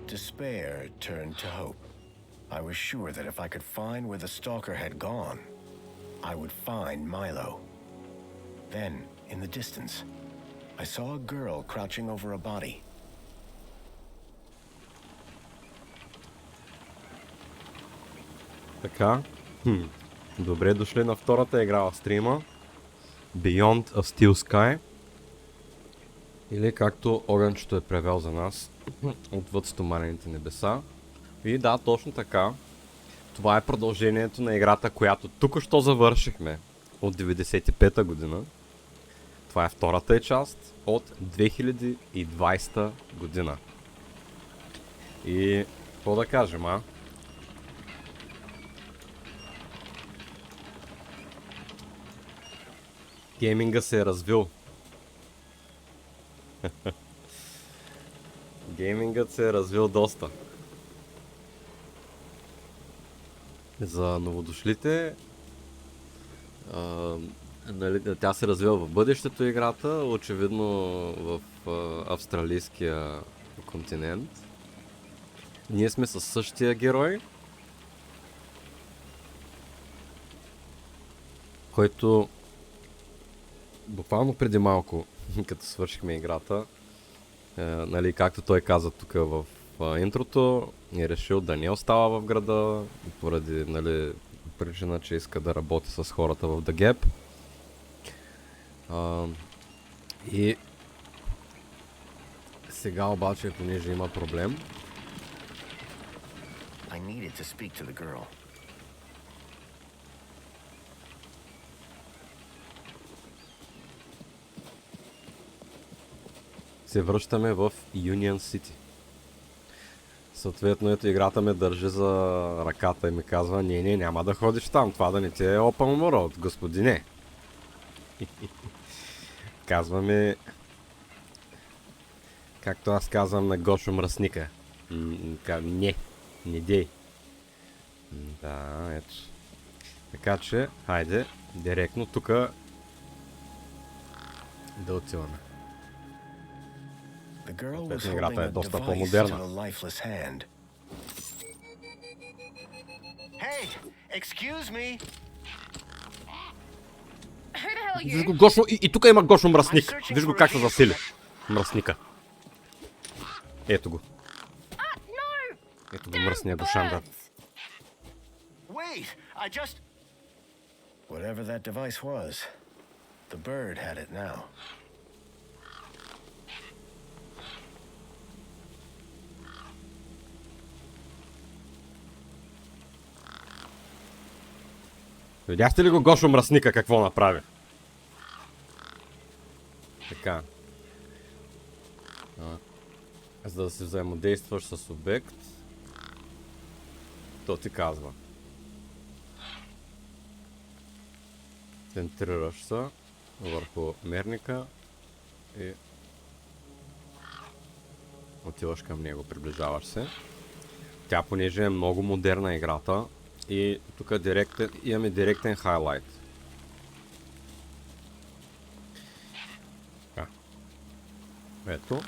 Despair turned to hope. I was sure that if I could find where the stalker had gone, I would find Milo. Then, in the distance, I saw a girl crouching over a body. Така, добре дошли на втората игра в стрима, Beyond a Steel Sky, или както Огънчето е превел за нас, Отвъд стоманените небеса. И да, точно така, това е продължението на играта, която току-що завършихме от 95-та година. Това е втората част от 2020 година. И какво да кажем, а? Гейминга се е развил. Геймингът се е развил доста. За новодошлите, тя се развива в бъдещето играта, очевидно в австралийския континент. Ние сме със същия герой, който буквално преди малко, като свършихме играта, както той каза тук в интрото, е решил да не остава в града поради причина, че иска да работи с хората в The Gap. И сега обаче, понеже има проблем, I needed to speak to the girl. се връщаме в Union City. Съответно, ето играта ме държи за ръката и ми казва, не, няма да ходиш там, това да не ти е open world, господине. Казваме, както аз казвам на Гошо мръсника. Не дей. Да, ето. Така че, хайде, директно тука да отиваме. Играта е доста по-модерна. Виж го Гошо, и тук има Гошо мръсник. Виж го как се засили. Мръсника. Ето го. Ето го мръсния Гошанда. Whatever that device was, the bird had it now. Видяхте ли го Гошо мръсника какво направи? Така. За да си взаимодействаш с обект, то ти казва. Центрираш се върху мерника и отиваш към него, приближаваш се. Тя, понеже е много модерна играта, и тук имаме директен хайлайт. Ето.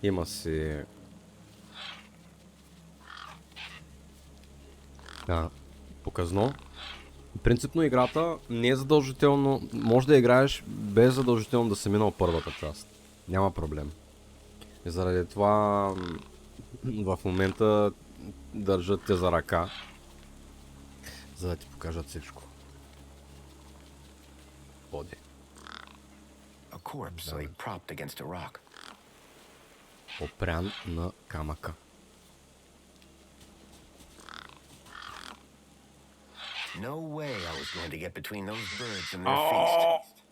Има си показно. Принципно играта не е задължително, може да играеш без задължително да си минал първата част. Няма проблем. И заради това в момента държат те за ръка, за да ти покажат всичко. Ходи. Опрян на камъка.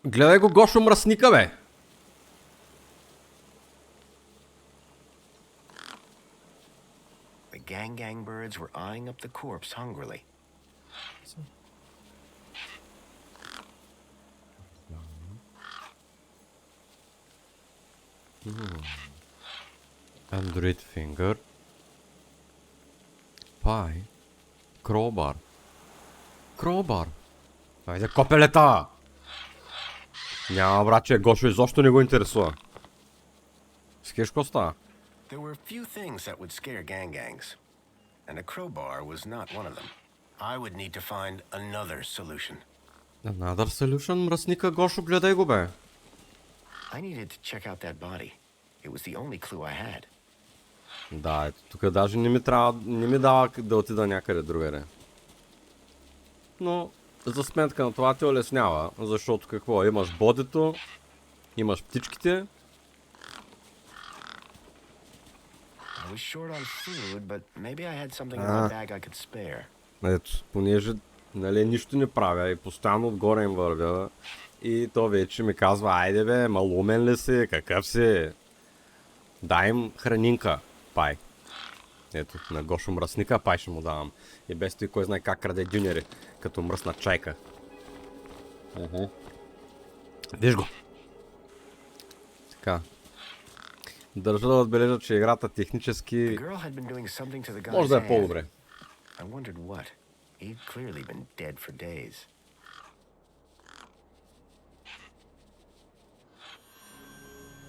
Гледай го Гошо мръсника, бе! The gang birds were eyeing up the corpse hungrily. Android finger. Pie. Crowbar. Crowbar. Айде, копелета! Няма, братче, Гошо изобщо не го интересува. Скеш какво става? There were few things that would scare gangs, and a crowbar was not one of them. I would need to find another solution. Another solution? Мръсника, Гошо, гледай го, бе. I needed to check out that body. It was the only clue I had. Да, ето, тук даже не ми дава да отида някъде другаде. Но за сметка на това те улеснява, защото какво? Имаш бодито, имаш птичките. Ето, понеже нищо не правя и постоянно отгоре им вървя. И то вече ми казва, айде бе, малумен ли си, какъв си? Дай им хранинка, пай. Ето, на Гошо мръсника пай ще му давам. И без той кой знае как краде дюнери, като мръсна чайка. Виж го! Така. Държа да отбележа, че играта технически може да е по-добре.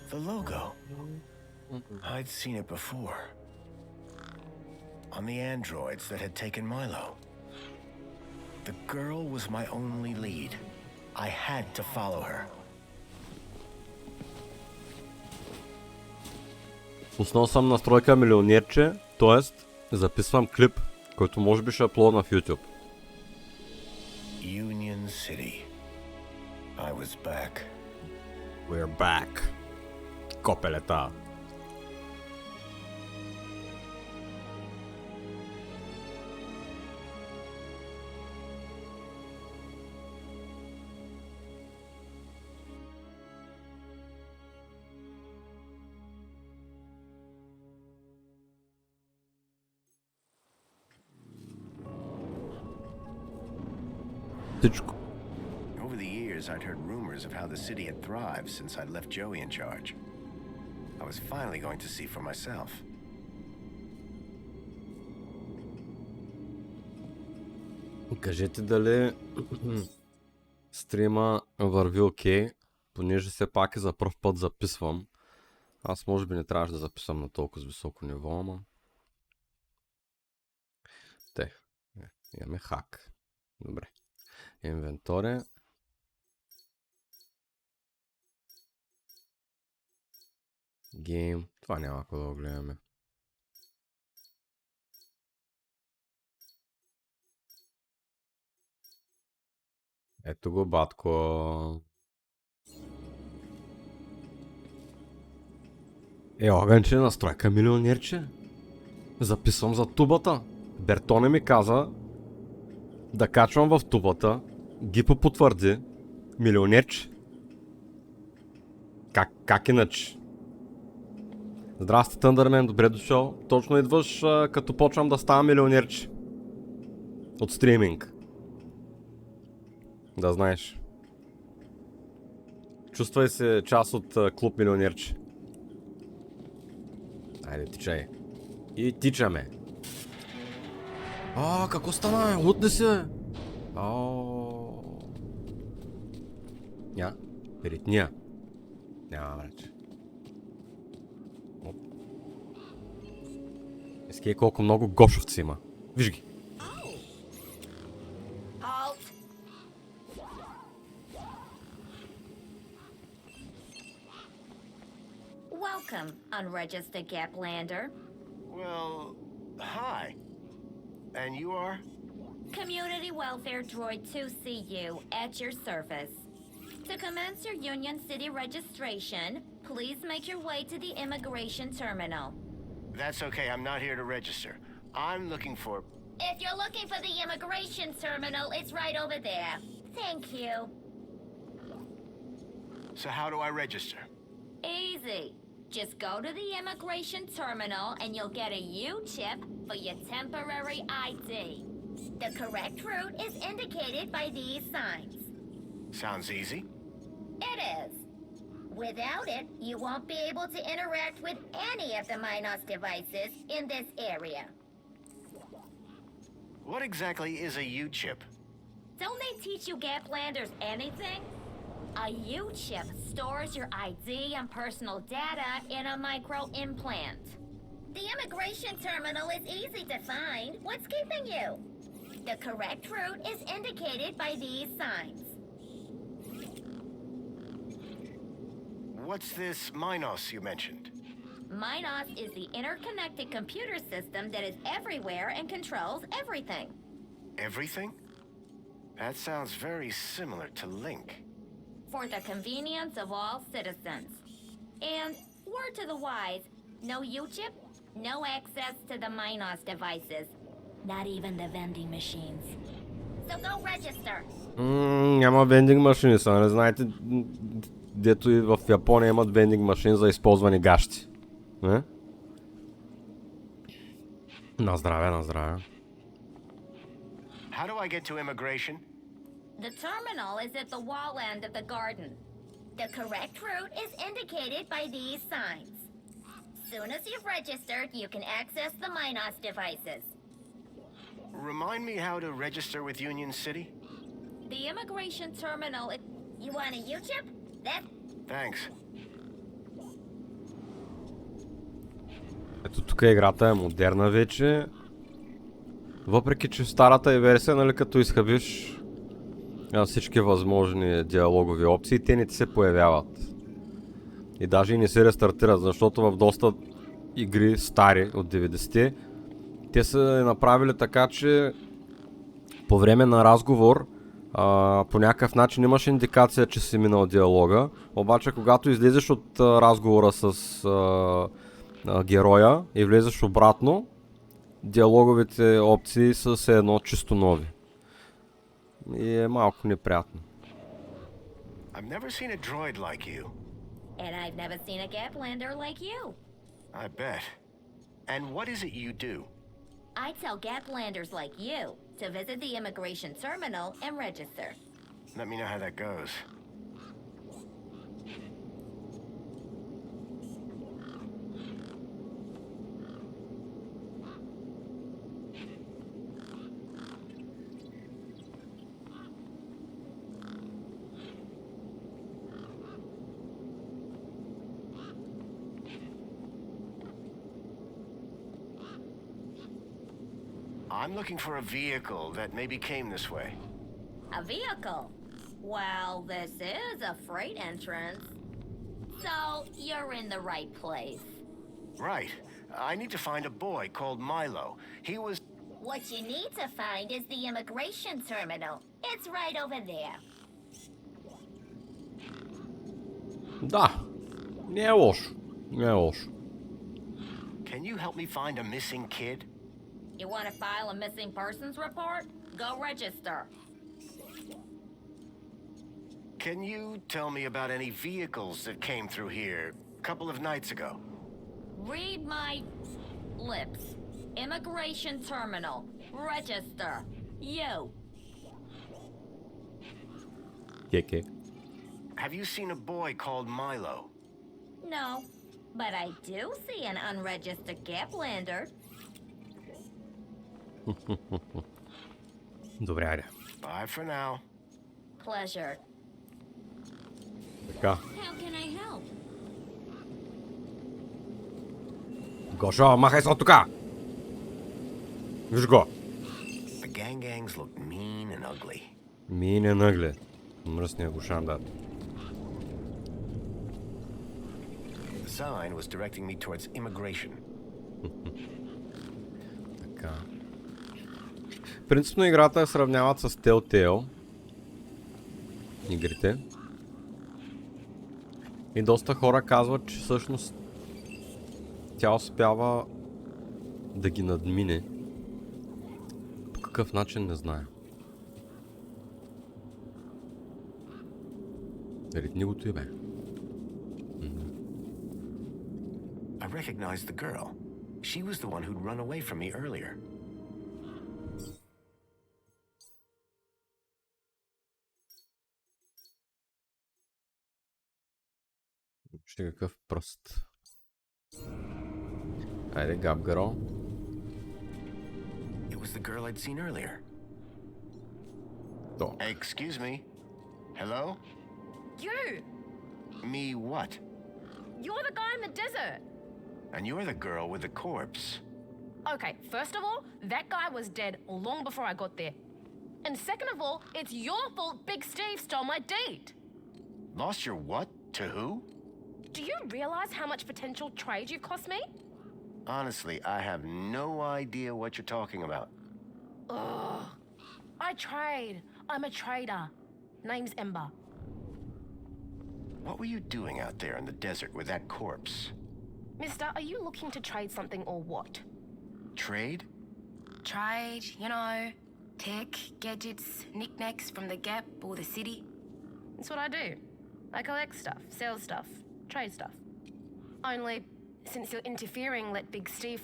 The logo. I'd seen it before. On the androids that had taken Milo. The girl was my only lead. I had to follow her. Пуснал съм настройка милионерче, т.е. записвам клип който може би ще аплодна в YouTube. Union City. I was back. We're back. Копелета. Всичко. Over the years, I'd heard rumors of how the city had thrived since I'd left Joey in charge. I was finally going to see for myself. Кажете дали стрима върви окей, понеже все пак и за пръв път записвам. Аз може би не трябваше да записвам на толкова високо ниво, ама... Имаме хак. Добре. Инвентори. Гейм. Това няма какво да го гледаме. Ето го, батко. Огънче, настройка милионерче. Записвам за тубата. Бертоне ми каза да качвам в тубата. Гипо потвърди. Милионерче. Как иначе? Здрасти, Тъндърмен, добре дошъл. Точно идваш като почвам да ставам милионерче. От стриминг. Да знаеш. Чувствай се част от клуб милионерче. Айде, тичай. И тичаме. Какво стана? Лутни се! Перитния. Няма, браче. Ескей колко много гошовци има. Виж ги. Welcome, unregistered Gaplander. Well, hi. And you are? Community Welfare Droid 2CU at your service. To commence your Union City registration, please make your way to the immigration terminal. That's okay, I'm not here to register. I'm looking for... If you're looking for the immigration terminal, it's right over there. Thank you. So how do I register? Easy. Just go to the immigration terminal and you'll get a U-chip for your temporary ID. The correct route is indicated by these signs. Sounds easy. It is. Without it, you won't be able to interact with any of the Minos devices in this area. What exactly is a U-chip? Don't they teach you Gaplanders anything? A U-chip stores your ID and personal data in a micro-implant. The immigration terminal is easy to find. What's keeping you? The correct route is indicated by these signs. What's this Minos you mentioned? Minos is the interconnected computer system that is everywhere and controls everything. Everything? That sounds very similar to Link. For the convenience of all citizens. And, word to the wise, no U-chip, no access to the Minos devices. Not even the vending machines. So go register. Няма вендинг машини, са, не знаете, дето и в Япония имат вендинг машини за използвани гащи. Не? На здраве, на здраве. How do I get to immigration? The terminal is at the wall end of the garden. The correct route is indicated by these signs. Soon as you've registered, you can access the Minos devices. Remind me how to register with Union City? The immigration terminal... You want a U-chip? Thanks. Ето тук играта е модерна вече. Въпреки че в старата е версия, нали, като изхъбиш всички възможни диалогови опции, те не ти се появяват. И даже и не се рестартират, защото в доста игри стари от 90-те те са направили така, че по време на разговор по някакъв начин имаш индикация, че си минал диалога, обаче когато излезеш от разговора с героя и влезеш обратно, диалоговите опции са все едно чисто нови. И е малко неприятно. I've never seen a droid like you. And I've never seen a Gaplander like you. I bet. And what is it you do? I tell Gaplanders like you to visit the immigration terminal and register. Let me know how that goes. I'm looking for a vehicle that maybe came this way. A vehicle? Well, this is a freight entrance. So, you're in the right place. Right. I need to find a boy called Milo. He was... What you need to find is the immigration terminal. It's right over there. Да, не е лошо. Не е лошо. Can you help me find a missing kid? You want to file a missing persons report? Go register. Can you tell me about any vehicles that came through here a couple of nights ago? Read my lips. Immigration terminal. Register. You. Кеке. Have you seen a boy called Milo? No, but I do see an unregistered Gaplander. Добре, айде. Bye for now. Pleasure. Така. How can I help? Гошо, махай се от тука! Виж го! The gangs look mean and ugly. Mean and ugly. Мръсния гошан, да. The sign was directing me towards immigration. Така. Принципно играта я сравняват с Telltale. Игрите. И доста хора казват, че всъщност тя успява да ги надмине. По какъв начин не зная. Ритни го той бе. I recognized the girl. She was the one who'd run away from me earlier. Ще какъв пръст. Айде, габгаро. It was the girl I'd seen earlier. То. Excuse me. Hello? You! Me what? You're the guy in the desert. And you're the girl with the corpse. Okay, first of all, that guy was dead long before I got there. And second of all, it's your fault Big Steve stole my date. Lost your what? To who? Do you realize how much potential trade you cost me? Honestly, I have no idea what you're talking about. Ugh. I trade. I'm a trader. Name's Ember. What were you doing out there in the desert with that corpse? Mister, are you looking to trade something or what? Trade? Trade, you know, tech, gadgets, knickknacks from the Gap or the city. That's what I do. I collect stuff, sell stuff, trade stuff. Only, since you're interfering, let Big Steve